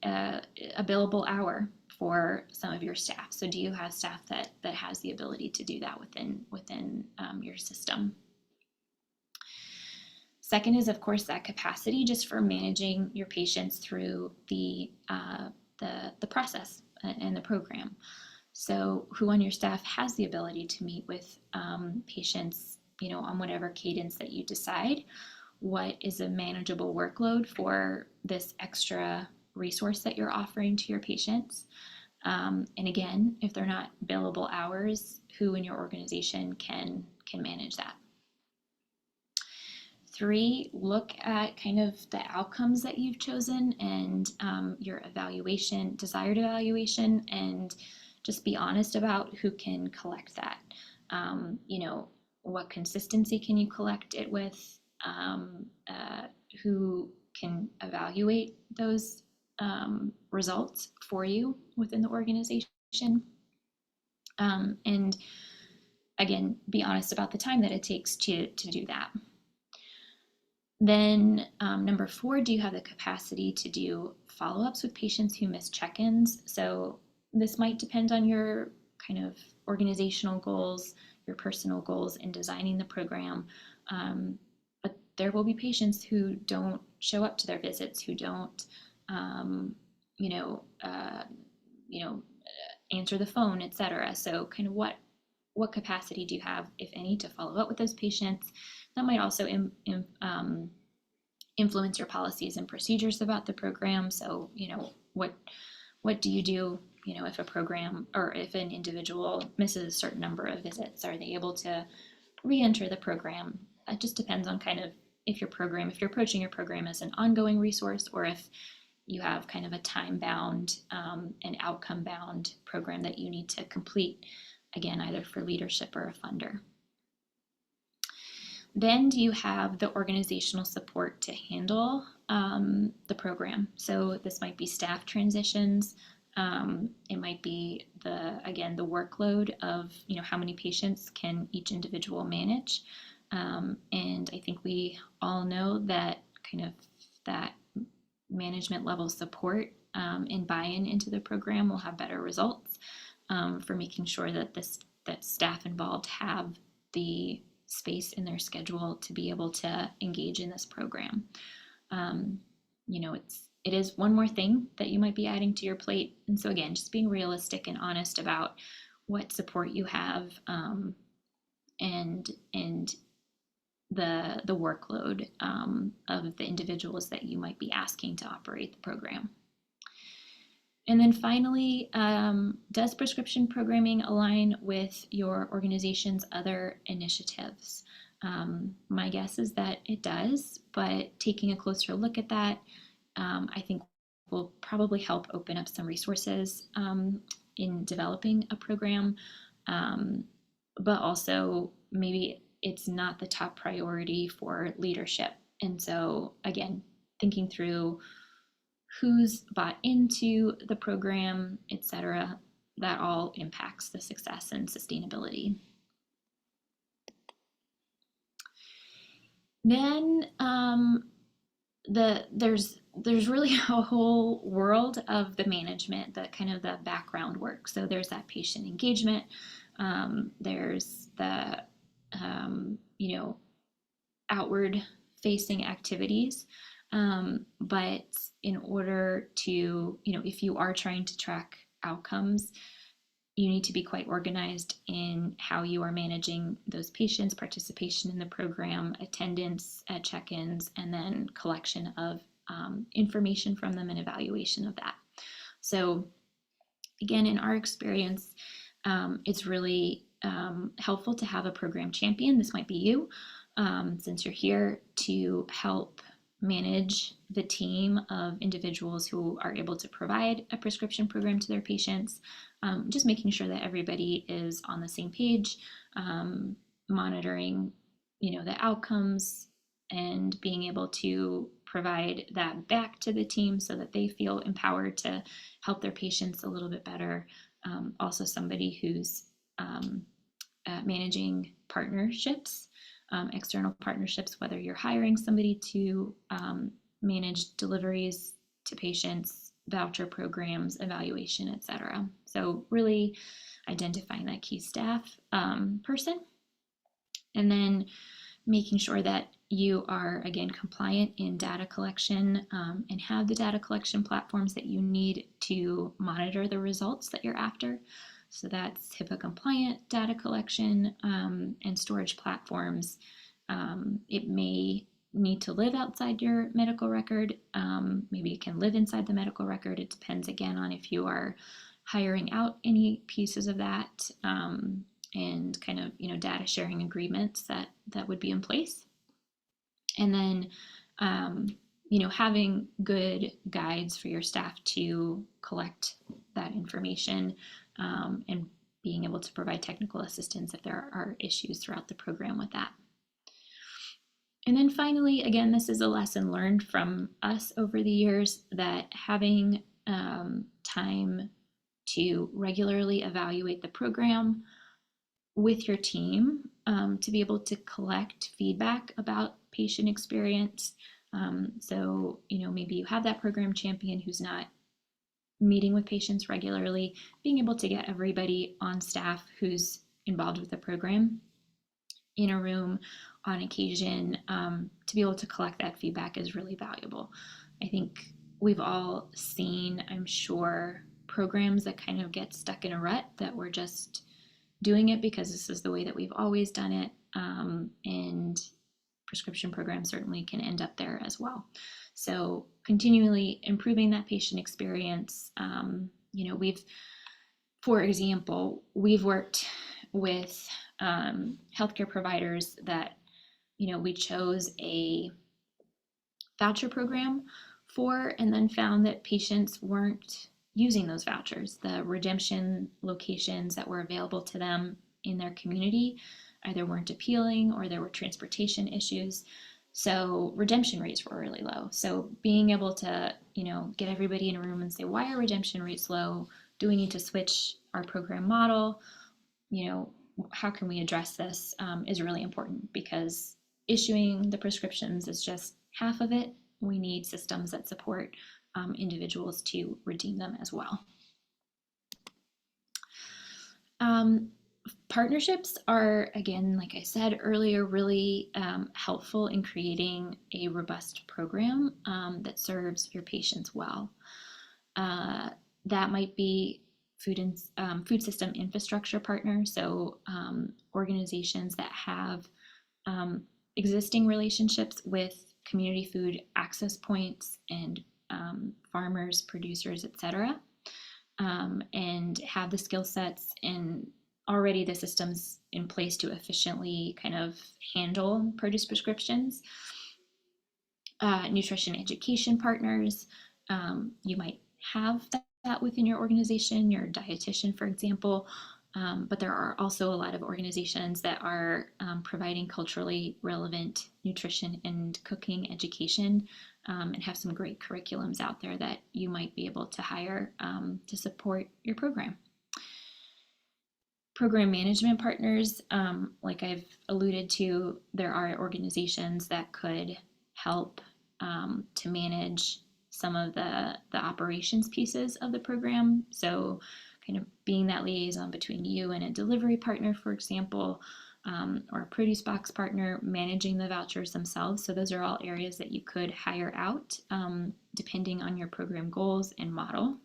billable hour for some of your staff. So do you have staff that has the ability to do that within your system? Second is, of course, that capacity just for managing your patients through the process and the program. So who on your staff has the ability to meet with patients, on whatever cadence that you decide? What is a manageable workload for this extra resource that you're offering to your patients? And again, if they're not billable hours, who in your organization can manage that? 3, look at kind of the outcomes that you've chosen and your desired evaluation, and just be honest about who can collect that. what consistency can you collect it with, who can evaluate those results for you within the organization, and again, be honest about the time that it takes to do that. Then number 4, do you have the capacity to do follow-ups with patients who miss check-ins? So this might depend on your kind of organizational goals, your personal goals in designing the program. But there will be patients who don't show up to their visits, who don't, answer the phone, etc. So kind of what capacity do you have, if any, to follow up with those patients? That might also influence your policies and procedures about the program. So, what do you do, if a program or if an individual misses a certain number of visits? Are they able to re-enter the program? It just depends on kind of if you're approaching your program as an ongoing resource, or if you have kind of a time-bound and outcome-bound program that you need to complete, again, either for leadership or a funder. Then do you have the organizational support to handle the program? So this might be staff transitions. It might be the workload of, how many patients can each individual manage. And I think we all know that kind of that management level support and buy-in into the program will have better results for making sure that that staff involved have the space in their schedule to be able to engage in this program. It is one more thing that you might be adding to your plate. And so again, just being realistic and honest about what support you have and the workload of the individuals that you might be asking to operate the program. And then finally, does prescription programming align with your organization's other initiatives? My guess is that it does, but taking a closer look at that, I think will probably help open up some resources in developing a program, but also maybe it's not the top priority for leadership. And so again, thinking through who's bought into the program, etc., that all impacts the success and sustainability. Then there's really a whole world of the management, the kind of the background work. So there's that patient engagement. There's the outward facing activities. But in order to, if you are trying to track outcomes, you need to be quite organized in how you are managing those patients, participation in the program, attendance at check-ins, and then collection of information from them and evaluation of that. So again, in our experience, it's really helpful to have a program champion. This might be you, since you're here to help manage the team of individuals who are able to provide a prescription program to their patients, just making sure that everybody is on the same page, monitoring, the outcomes, and being able to provide that back to the team so that they feel empowered to help their patients a little bit better. Also somebody who's managing partnerships, external partnerships, whether you're hiring somebody to manage deliveries to patients, voucher programs, evaluation, etc. So really identifying that key staff person, and then making sure that you are, again, compliant in data collection and have the data collection platforms that you need to monitor the results that you're after. So that's HIPAA compliant data collection and storage platforms. It may need to live outside your medical record. Maybe it can live inside the medical record. It depends again on if you are hiring out any pieces of that and kind of, data sharing agreements that would be in place. And then, having good guides for your staff to collect that information and being able to provide technical assistance if there are issues throughout the program with that. And then finally, again, this is a lesson learned from us over the years, that having time to regularly evaluate the program with your team, to be able to collect feedback about patient experience. So, maybe you have that program champion who's not meeting with patients regularly, being able to get everybody on staff who's involved with the program in a room on occasion, to be able to collect that feedback is really valuable. I think we've all seen, I'm sure, programs that kind of get stuck in a rut, that we're just doing it because this is the way that we've always done it. And prescription programs certainly can end up there as well. So continually improving that patient experience. For example, we've worked with healthcare providers that, we chose a voucher program for, and then found that patients weren't using those vouchers. The redemption locations that were available to them in their community either weren't appealing, or there were transportation issues. So redemption rates were really low. So being able to, get everybody in a room and say, why are redemption rates low? Do we need to switch our program model? How can we address this, is really important, because issuing the prescriptions is just half of it. We need systems that support individuals to redeem them as well. Partnerships are, again, like I said earlier, really helpful in creating a robust program that serves your patients well. That might be food system infrastructure partners, so organizations that have existing relationships with community food access points and farmers, producers, etc., and have the skill sets and already the systems in place to efficiently kind of handle produce prescriptions. Nutrition education partners, you might have that within your organization, your dietitian, for example, but there are also a lot of organizations that are providing culturally relevant nutrition and cooking education, and have some great curriculums out there that you might be able to hire to support your program. Program management partners, like I've alluded to, there are organizations that could help to manage some of the operations pieces of the program. So kind of being that liaison between you and a delivery partner, for example, or a produce box partner, managing the vouchers themselves. So those are all areas that you could hire out depending on your program goals and model.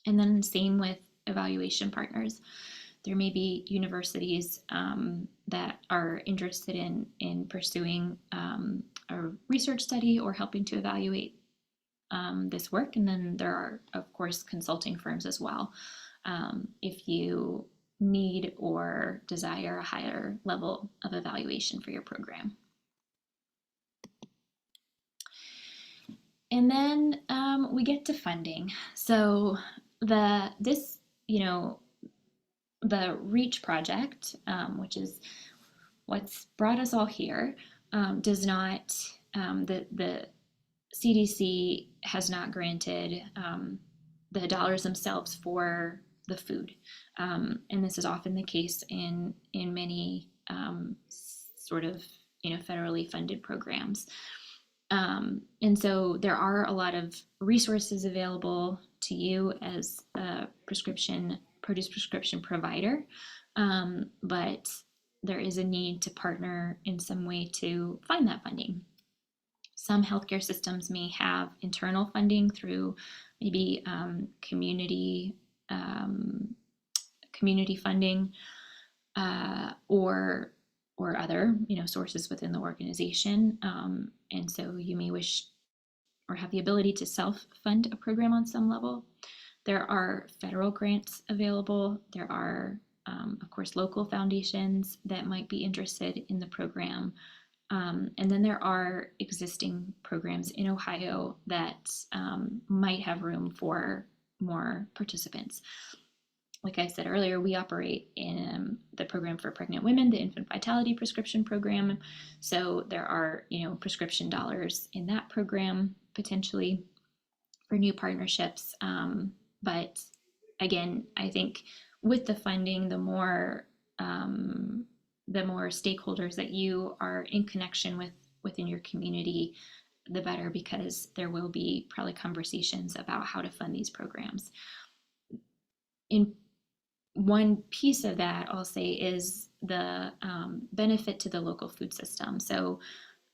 And then same with evaluation partners. There may be universities that are interested in pursuing a research study or helping to evaluate this work. And then there are, of course, consulting firms as well, if you need or desire a higher level of evaluation for your program. And then we get to funding. So the REACH project, which is what's brought us all here, does not, the CDC has not granted the dollars themselves for the food. And this is often the case in many sort of, federally funded programs. And so there are a lot of resources available to you as a produce prescription provider, but there is a need to partner in some way to find that funding. Some healthcare systems may have internal funding through maybe community funding or other sources within the organization, and so you may wish or have the ability to self-fund a program on some level. There are federal grants available. There are, of course, local foundations that might be interested in the program. And then there are existing programs in Ohio that might have room for more participants. like I said earlier, we operate in the program for pregnant women, the infant vitality prescription program. So there are, prescription dollars in that program potentially for new partnerships. But again, I think with the funding, the more stakeholders that you are in connection with within your community, the better, because there will be probably conversations about how to fund these programs. In one piece of that, I'll say, is the benefit to the local food system. So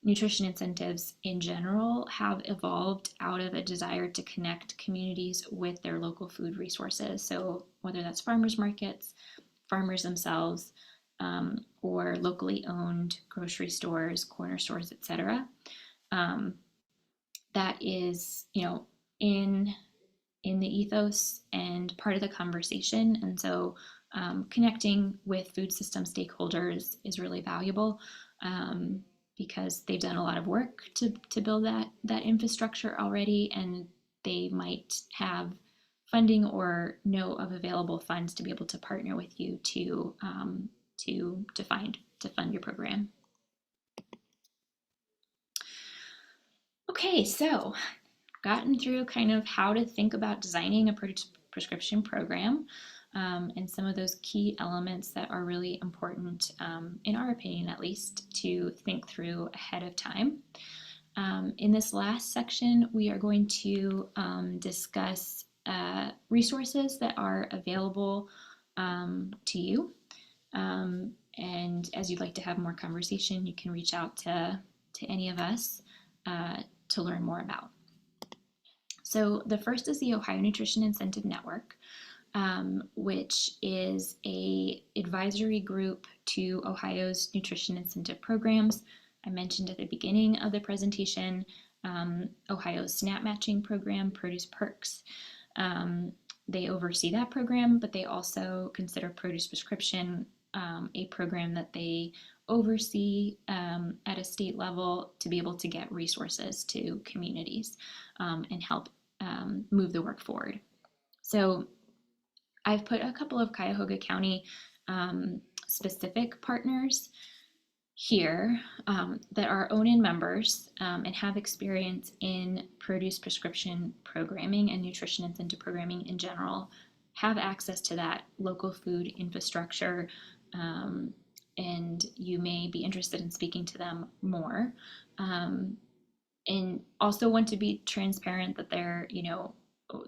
nutrition incentives in general have evolved out of a desire to connect communities with their local food resources. So whether that's farmers markets, farmers themselves, or locally owned grocery stores, corner stores, etc. That is, in the ethos and part of the conversation. And so connecting with food system stakeholders is really valuable because they've done a lot of work to build that infrastructure already, and they might have funding or know of available funds to be able to partner with you to fund your program. Okay, so gotten through kind of how to think about designing a prescription program and some of those key elements that are really important, in our opinion at least, to think through ahead of time. In this last section, we are going to discuss resources that are available to you. And as you'd like to have more conversation, you can reach out to any of us to learn more about. So the first is the Ohio Nutrition Incentive Network, which is an advisory group to Ohio's nutrition incentive programs. I mentioned at the beginning of the presentation, Ohio's SNAP matching program, Produce Perks. They oversee that program, but they also consider produce prescription a program that they oversee at a state level to be able to get resources to communities and help move the work forward. So I've put a couple of Cuyahoga County specific partners here that are own-in members and have experience in produce prescription programming and nutrition incentive programming in general, have access to that local food infrastructure, and you may be interested in speaking to them more. And also want to be transparent that they're,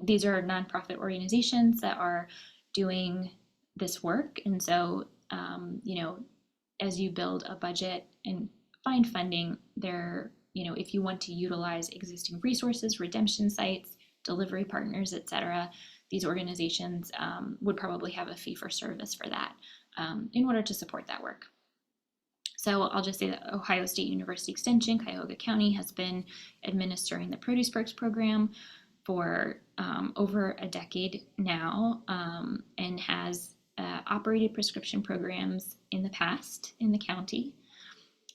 these are nonprofit organizations that are doing this work. And so, as you build a budget and find funding, there, if you want to utilize existing resources, redemption sites, delivery partners, etc., these organizations would probably have a fee for service for that in order to support that work. So I'll just say that Ohio State University Extension, Cuyahoga County, has been administering the Produce Perks program for over a decade now, and has operated prescription programs in the past in the county.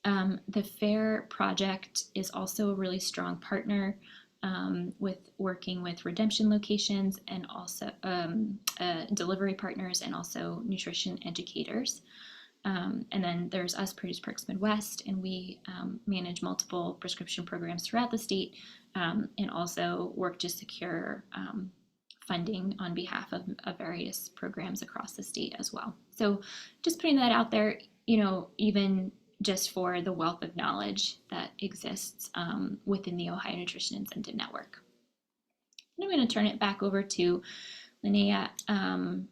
The FAIR project is also a really strong partner with working with redemption locations and also delivery partners and also nutrition educators. And then there's us, Produce Perks Midwest, and we manage multiple prescription programs throughout the state, and also work to secure funding on behalf of various programs across the state as well. So just putting that out there, even just for the wealth of knowledge that exists within the Ohio Nutrition Incentive Network. And I'm going to turn it back over to Linnea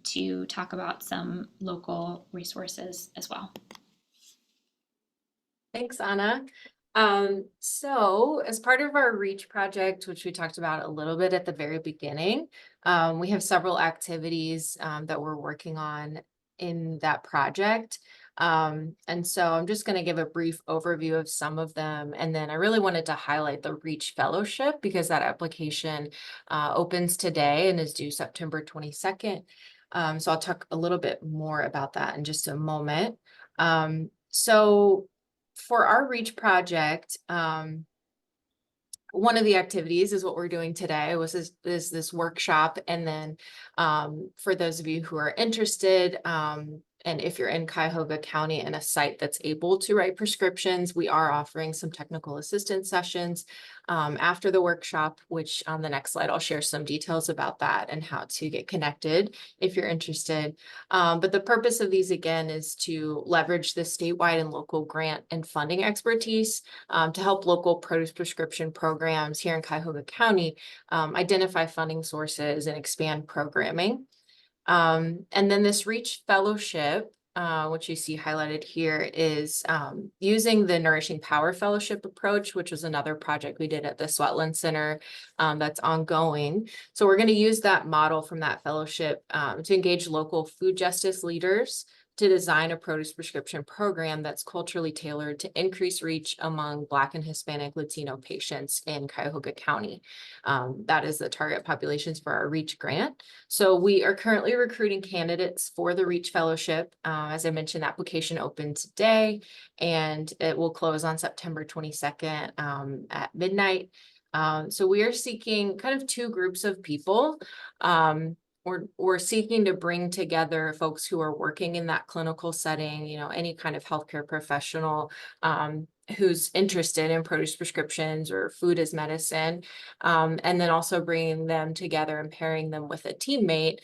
to talk about some local resources as well. Thanks, Anna. So as part of our REACH project, which we talked about a little bit at the very beginning, we have several activities that we're working on in that project. And so I'm just going to give a brief overview of some of them. And then I really wanted to highlight the REACH Fellowship because that application opens today and is due September 22nd. So I'll talk a little bit more about that in just a moment. So for our REACH project, one of the activities is what we're doing today is this workshop. And then for those of you who are interested, and if you're in Cuyahoga County and a site that's able to write prescriptions, we are offering some technical assistance sessions after the workshop, which on the next slide, I'll share some details about that and how to get connected if you're interested. But the purpose of these, again, is to leverage the statewide and local grant and funding expertise to help local produce prescription programs here in Cuyahoga County identify funding sources and expand programming. And then this REACH Fellowship, which you see highlighted here, is using the Nourishing Power Fellowship approach, which was another project we did at the Swetland Center that's ongoing. So we're going to use that model from that fellowship to engage local food justice leaders to design a produce prescription program that's culturally tailored to increase reach among Black and Hispanic Latino patients in Cuyahoga County. That is the target populations for our REACH grant. So we are currently recruiting candidates for the REACH Fellowship. As I mentioned, the application opened today, and it will close on September 22nd at midnight. So we are seeking kind of two groups of people. We're seeking to bring together folks who are working in that clinical setting, any kind of healthcare professional who's interested in produce prescriptions or food as medicine, and then also bringing them together and pairing them with a teammate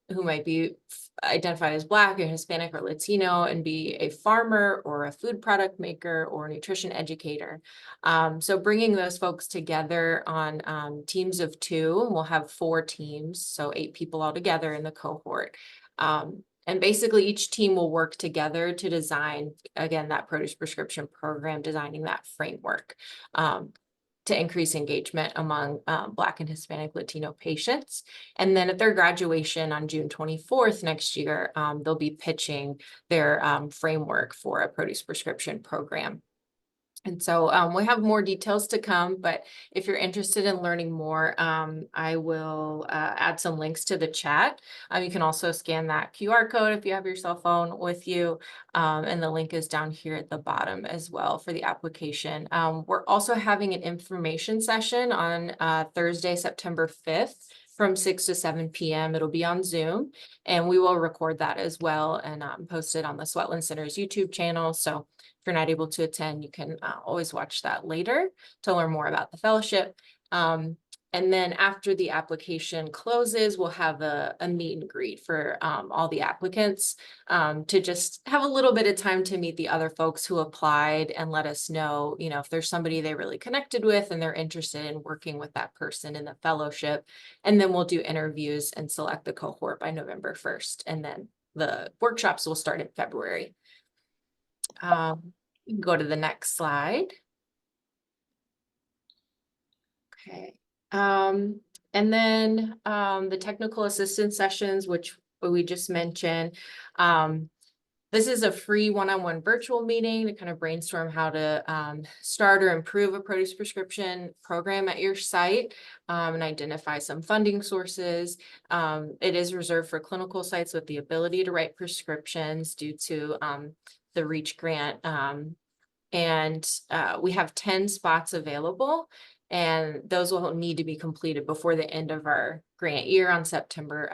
who might be identified as Black or Hispanic or Latino and be a farmer or a food product maker or nutrition educator. So bringing those folks together on teams of 2, we'll have 4 teams, so 8 people altogether in the cohort. And basically each team will work together to design, again, that produce prescription program, designing that framework to increase engagement among Black and Hispanic Latino patients. And then at their graduation on June 24th next year, they'll be pitching their framework for a produce prescription program. And so we have more details to come, but if you're interested in learning more, I will add some links to the chat. You can also scan that QR code if you have your cell phone with you. And the link is down here at the bottom as well for the application. We're also having an information session on Thursday, September 5th. From 6 to 7 p.m. It'll be on Zoom, and we will record that as well and post it on the Swetland Center's YouTube channel. So if you're not able to attend, you can always watch that later to learn more about the fellowship. And then after the application closes, we'll have a meet and greet for all the applicants to just have a little bit of time to meet the other folks who applied and let us know, if there's somebody they really connected with and they're interested in working with that person in the fellowship. And then we'll do interviews and select the cohort by November 1st. And then the workshops will start in February. You can go to the next slide. Okay. And then the technical assistance sessions, which we just mentioned. This is a free one-on-one virtual meeting to kind of brainstorm how to start or improve a produce prescription program at your site and identify some funding sources. It is reserved for clinical sites with the ability to write prescriptions due to the REACH grant. And we have 10 spots available, and those will need to be completed before the end of our grant year on September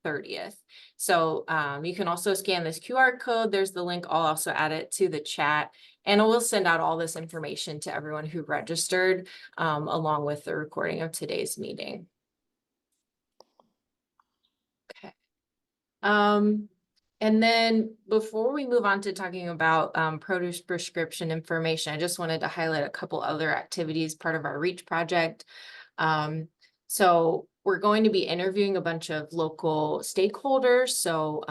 30th. So you can also scan this QR code. There's the link. I'll also add it to the chat, and we'll send out all this information to everyone who registered along with the recording of today's meeting. Okay. And then before we move on to talking about produce prescription information, I just wanted to highlight a couple other activities, part of our REACH project. So we're going to be interviewing a bunch of local stakeholders, so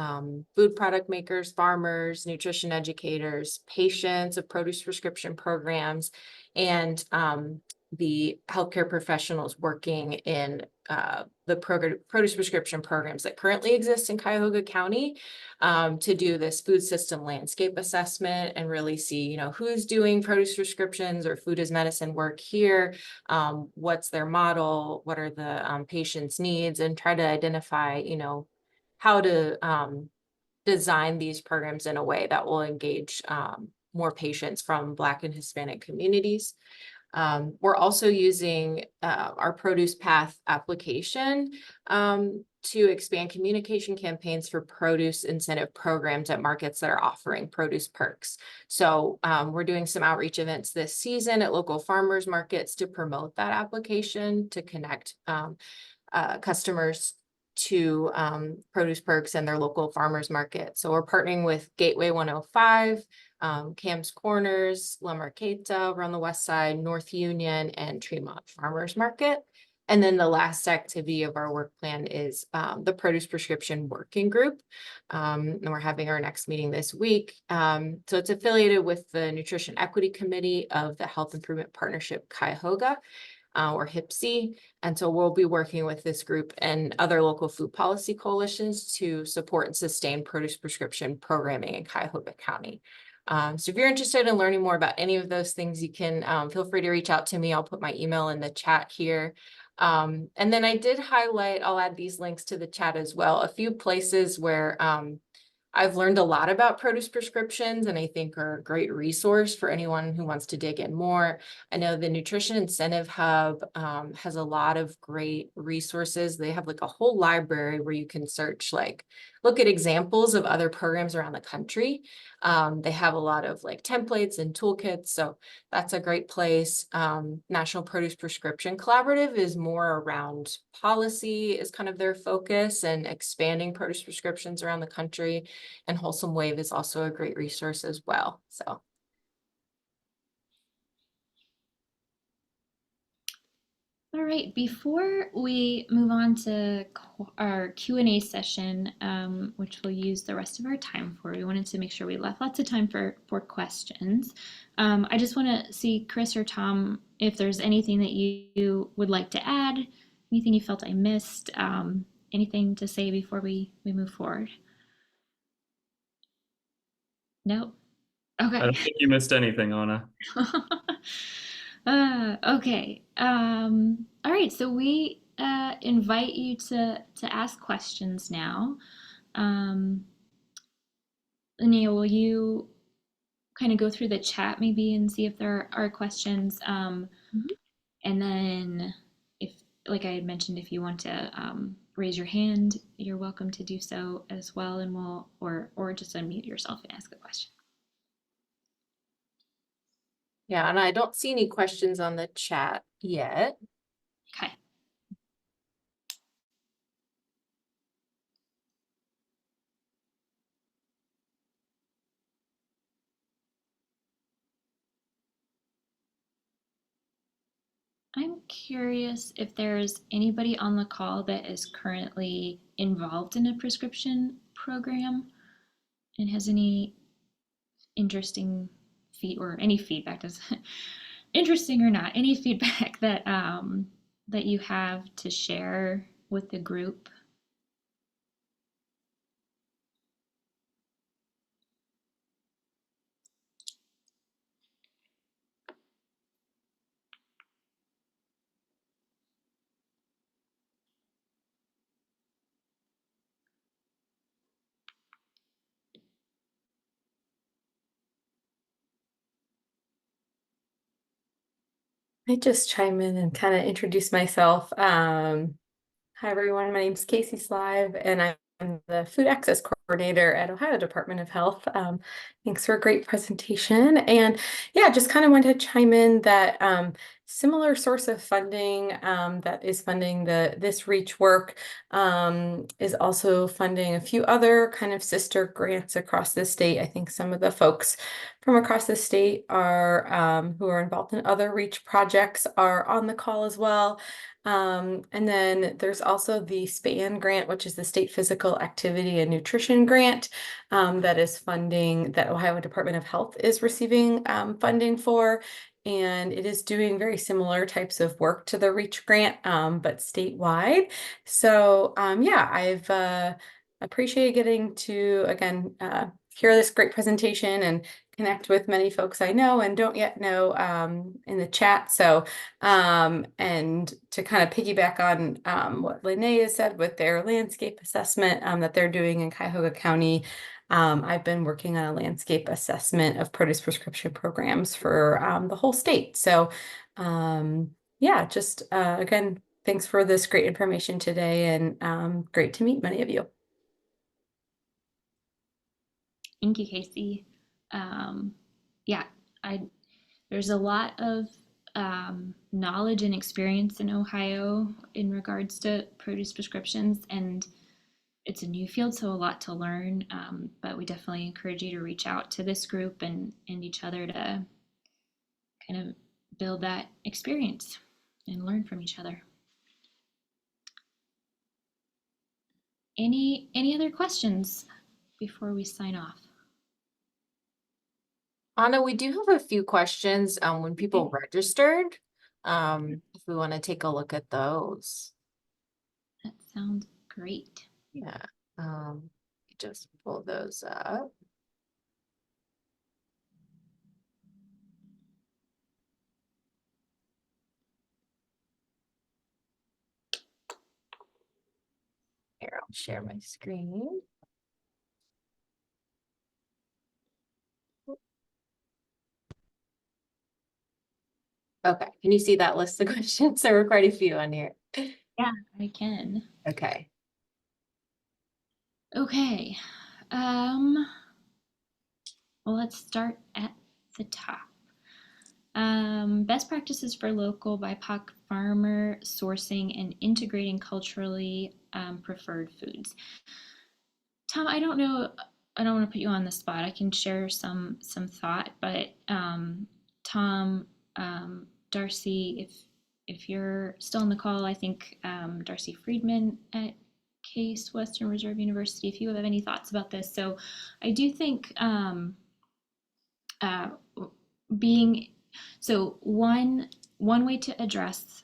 food product makers, farmers, nutrition educators, patients of produce prescription programs, and the healthcare professionals working in the produce prescription programs that currently exist in Cuyahoga County to do this food system landscape assessment and really see, who's doing produce prescriptions or food as medicine work here, what's their model, what are the patient's needs, and try to identify, how to design these programs in a way that will engage more patients from Black and Hispanic communities. We're also using our Produce Path application to expand communication campaigns for produce incentive programs at markets that are offering produce perks. So we're doing some outreach events this season at local farmers markets to promote that application, to connect customers to produce perks and their local farmers market. So we're partnering with Gateway 105, Cam's Corners, La Marqueta over on the west side, North Union, and Tremont Farmers Market. And then the last activity of our work plan is the Produce Prescription Working Group. And we're having our next meeting this week. So it's affiliated with the Nutrition Equity Committee of the Health Improvement Partnership Cuyahoga, or HIPC. And so we'll be working with this group and other local food policy coalitions to support and sustain produce prescription programming in Cuyahoga County. So if you're interested in learning more about any of those things, you can feel free to reach out to me. I'll put my email in the chat here. And then I did highlight, I'll add these links to the chat as well, a few places where I've learned a lot about produce prescriptions and I think are a great resource for anyone who wants to dig in more. I know the Nutrition Incentive Hub has a lot of great resources. They have like a whole library where you can search, like look at examples of other programs around the country. They have a lot of like templates and toolkits. So that's a great place. National Produce Prescription Collaborative is more around policy is kind of their focus and expanding produce prescriptions around the country. And Wholesome Wave is also a great resource as well. So. All right, before we move on to our Q&A session, which we'll use the rest of our time for, we wanted to make sure we left lots of time for questions. I just want to see, Chris or Tom, if there's anything that you would like to add, anything you felt I missed, anything to say before we move forward? No? Okay. I don't think you missed anything, Anna. Okay. All right. So we invite you to ask questions now. Linnea, will you kind of go through the chat maybe and see if there are questions? And then if, like I had mentioned, if you want to raise your hand, you're welcome to do so as well, and we'll or just unmute yourself and ask a question. Yeah, and I don't see any questions on the chat yet. Okay. I'm curious if there's anybody on the call that is currently involved in a prescription program and has any interesting any feedback, does interesting or not, any feedback that that you have to share with the group. I just chime in and kind of introduce myself. Hi, everyone. My name is Casey Slive, and I'm the Food Access Coordinator at Ohio Department of Health. Thanks for a great presentation. And yeah, just kind of wanted to chime in that similar source of funding that is funding this REACH work is also funding a few other kind of sister grants across the state. I think some of the folks from across the state are who are involved in other REACH projects are on the call as well. And then there's also the SPAN grant, which is the State Physical Activity and Nutrition Grant that is funding that Ohio Department of Health is receiving funding for. And it is doing very similar types of work to the REACH grant, but statewide. So yeah, I've appreciated getting to, again, hear this great presentation and connect with many folks I know and don't yet know in the chat. So, and to kind of piggyback on what Linnea said with their landscape assessment that they're doing in Cuyahoga County, I've been working on a landscape assessment of produce prescription programs for the whole state. So Yeah, just again, thanks for this great information today, and great to meet many of you. Thank you, Casey. Yeah, there's a lot of knowledge and experience in Ohio in regards to produce prescriptions, and it's a new field, so a lot to learn. But we definitely encourage you to reach out to this group and each other to kind of build that experience and learn from each other. Any other questions before we sign off? Anna, we do have a few questions when people registered. If we want to take a look at those. That sounds great. Yeah. Just pull those up. Here, I'll share my screen. Okay, can you see that list of questions? There were quite a few on here. Yeah, I can. Okay. Okay. Well, let's start at the top. Best practices for local BIPOC farmer sourcing and integrating culturally preferred foods. Tom, I don't know. I don't want to put you on the spot. I can share some thought, but Tom, Darcy, if you're still on the call, I think Darcy Friedman at Case Western Reserve University, if you have any thoughts about this. So I do think one way to address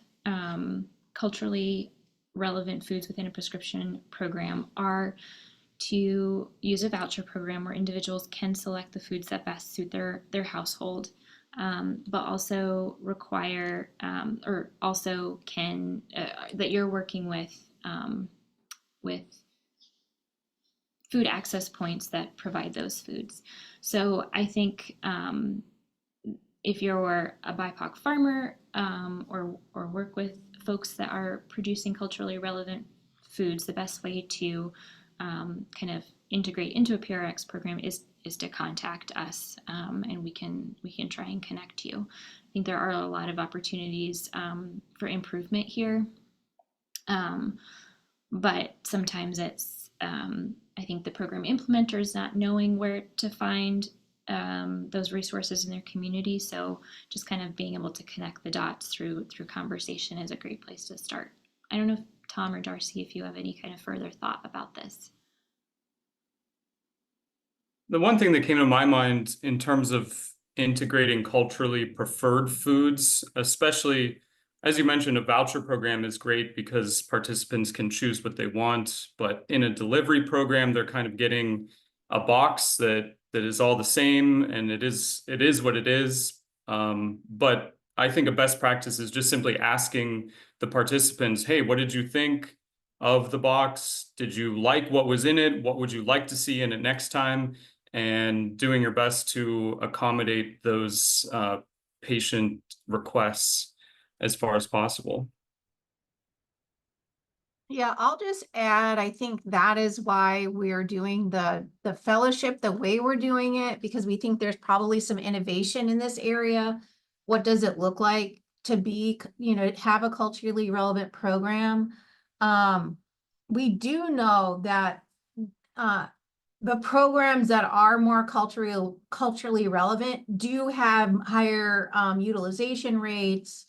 culturally relevant foods within a prescription program are to use a voucher program where individuals can select the foods that best suit their household, but also require or also can that you're working with food access points that provide those foods. So I think if you're a BIPOC farmer or work with folks that are producing culturally relevant foods, the best way to kind of integrate into a PRX program is to contact us, and we can try and connect you. I think there are a lot of opportunities for improvement here, but sometimes it's I think the program implementers not knowing where to find those resources in their community. So just kind of being able to connect the dots through conversation is a great place to start. I don't know if Tom or Darcy, if you have any kind of further thought about this. The one thing that came to my mind in terms of integrating culturally preferred foods, especially as you mentioned, a voucher program is great because participants can choose what they want, but in a delivery program, they're kind of getting a box that is all the same, and it is what it is. But I think a best practice is just simply asking the participants, hey, what did you think of the box? Did you like what was in it? What would you like to see in it next time? And doing your best to accommodate those patient requests as far as possible. Yeah, I'll just add, I think that is why we're doing the fellowship the way we're doing it, because we think there's probably some innovation in this area. What does it look like to be, have a culturally relevant program? We do know that the programs that are more culturally relevant do have higher utilization rates.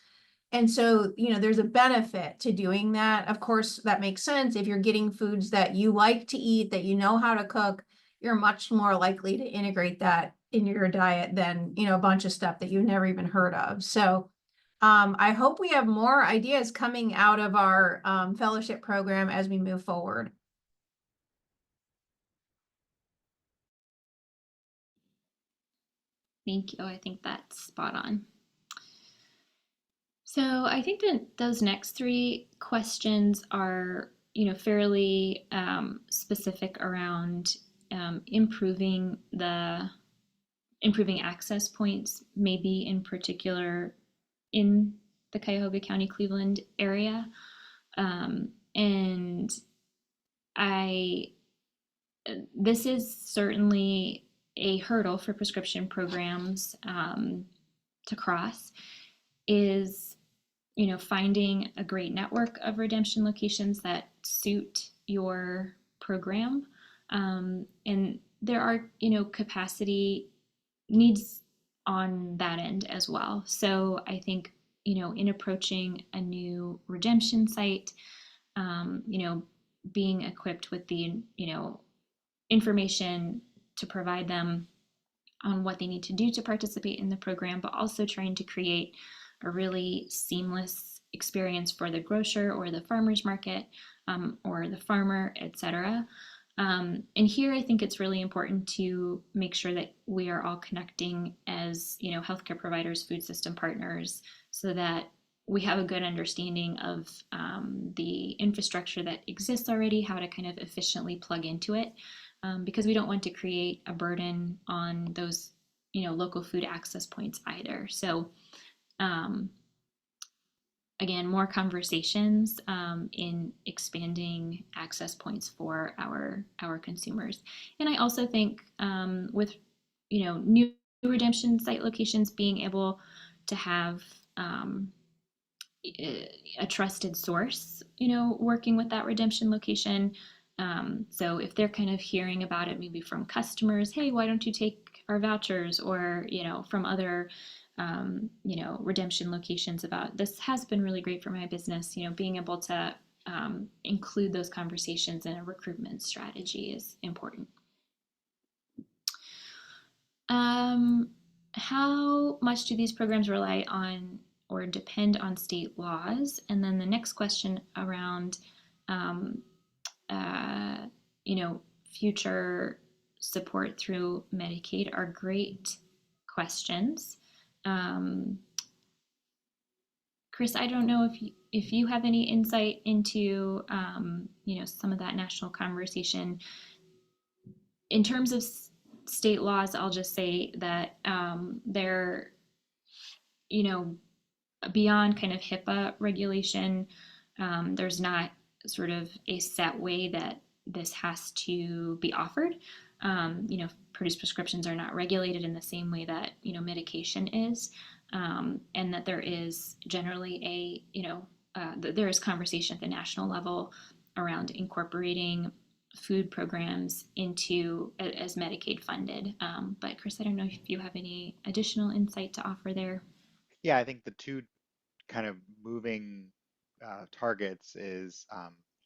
And so, there's a benefit to doing that. Of course, that makes sense. If you're getting foods that you like to eat, that you know how to cook, you're much more likely to integrate that in your diet than, a bunch of stuff that you've never even heard of. So I hope we have more ideas coming out of our fellowship program as we move forward. Thank you. I think that's spot on. So I think that those next three questions are, fairly specific around improving access points, maybe in particular in the Cuyahoga County, Cleveland area. And this is certainly a hurdle for prescription programs to cross, is, you know, finding a great network of redemption locations that suit your program. And there are, you know, capacity needs on that end as well. So I think, you know, in approaching a new redemption site, you know, being equipped with the, you know, information to provide them on what they need to do to participate in the program, but also trying to create a really seamless experience for the grocer or the farmer's market, or the farmer, etc. And here I think it's really important to make sure that we are all connecting as, you know, healthcare providers, food system partners, so that we have a good understanding of the infrastructure that exists already, how to kind of efficiently plug into it, because we don't want to create a burden on those, you know, local food access points either. So again, more conversations in expanding access points for our consumers. And I also think with, you know, new redemption site locations, being able to have a trusted source, you know, working with that redemption location. So if they're kind of hearing about it, maybe from customers, hey, why don't you take our vouchers, or, you know, from other you know, redemption locations about, this has been really great for my business, you know, being able to include those conversations in a recruitment strategy is important. How much do these programs rely on or depend on state laws? And then the next question around, you know, future support through Medicaid are great questions. Chris, I don't know if you have any insight into you know, some of that national conversation. In terms of state laws, I'll just say that they're, you know, beyond kind of HIPAA regulation. There's not sort of a set way that this has to be offered. You know, produce prescriptions are not regulated in the same way that, you know, medication is, and that there is generally a, you know, there is conversation at the national level around incorporating food programs into as Medicaid funded. But Chris, I don't know if you have any additional insight to offer there. Yeah, I think the two kind of moving targets is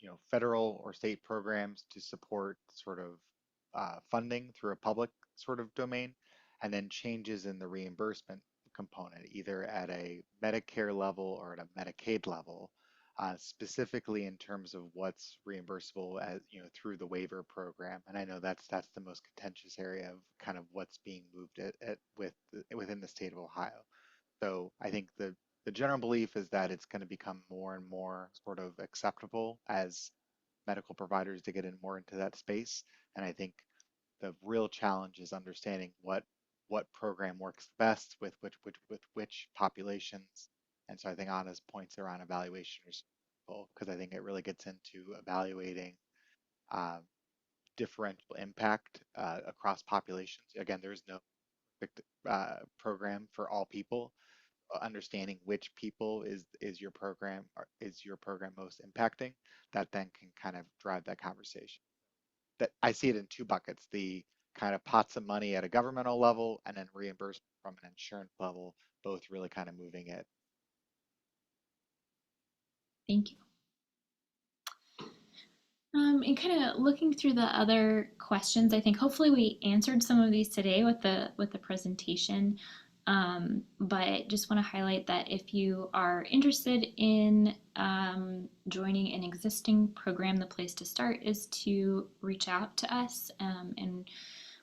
you know, federal or state programs to support sort of funding through a public sort of domain, and then changes in the reimbursement component, either at a Medicare level or at a Medicaid level, specifically in terms of what's reimbursable, as you know, through the waiver program. And I know that's the most contentious area of kind of what's being moved within the state of Ohio. So I think the general belief is that it's going to become more and more sort of acceptable as medical providers to get in more into that space. And I think the real challenge is understanding what program works best with which populations. And so I think Anna's points around evaluation are useful, because I think it really gets into evaluating differential impact across populations. Again, there's no perfect program for all people. Understanding which people is your program, or is your program most impacting, that then can kind of drive that conversation. That I see it in two buckets: the kind of pots of money at a governmental level, and then reimbursement from an insurance level, both really kind of moving it. Thank you. And kind of looking through the other questions, I think hopefully we answered some of these today with the presentation. But just want to highlight that if you are interested in joining an existing program, the place to start is to reach out to us, and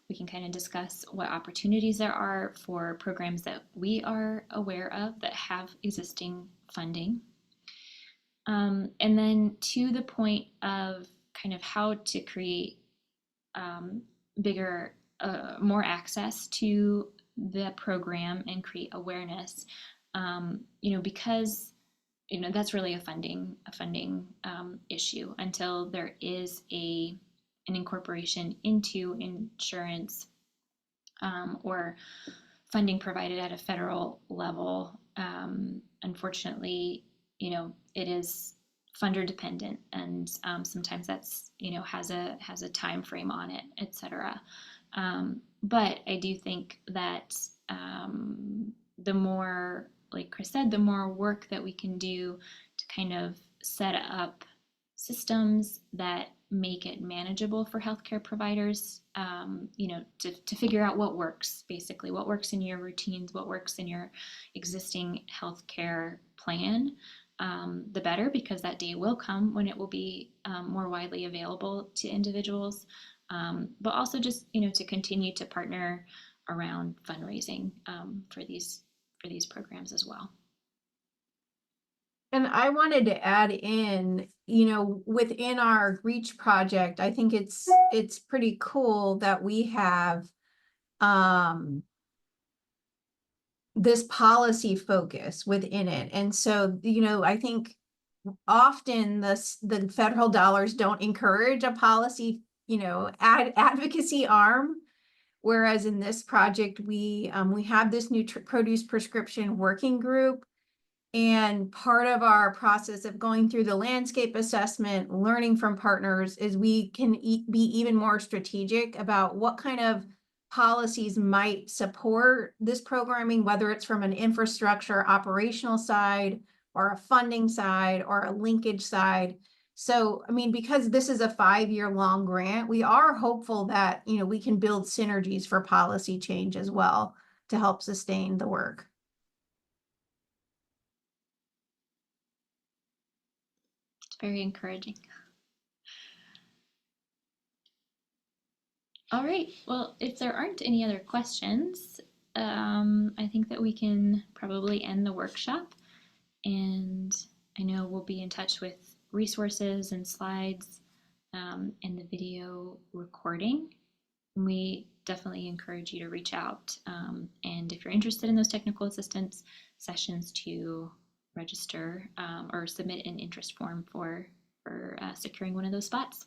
we can kind of discuss what opportunities there are for programs that we are aware of that have existing funding. And then to the point of kind of how to create more access to the program and create awareness. because that's really a funding issue until there is an incorporation into insurance or funding provided at a federal level. Unfortunately, it is funder dependent, and sometimes that's has a time frame on it, etc. But I do think that the more, like Chris said, the more work that we can do to kind of set up systems that make it manageable for healthcare providers, to figure out what works, basically, what works in your routines, what works in your existing healthcare plan, the better, because that day will come when it will be more widely available to individuals. But also just, to continue to partner around fundraising for these programs as well. And I wanted to add in, within our REACH project, I think it's pretty cool that we have this policy focus within it. And so, I think often the federal dollars don't encourage a policy, advocacy arm. Whereas in this project, we have this new produce prescription working group. And part of our process of going through the landscape assessment, learning from partners, is we can be even more strategic about what kind of policies might support this programming, whether it's from an infrastructure operational side or a funding side or a linkage side. So, because this is a 5-year-long grant, we are hopeful that, we can build synergies for policy change as well to help sustain the work. It's very encouraging. All right, well, if there aren't any other questions, I think that we can probably end the workshop. And I know we'll be in touch with resources and slides and the video recording. We definitely encourage you to reach out. And if you're interested in those technical assistance sessions, to register or submit an interest form for securing one of those spots.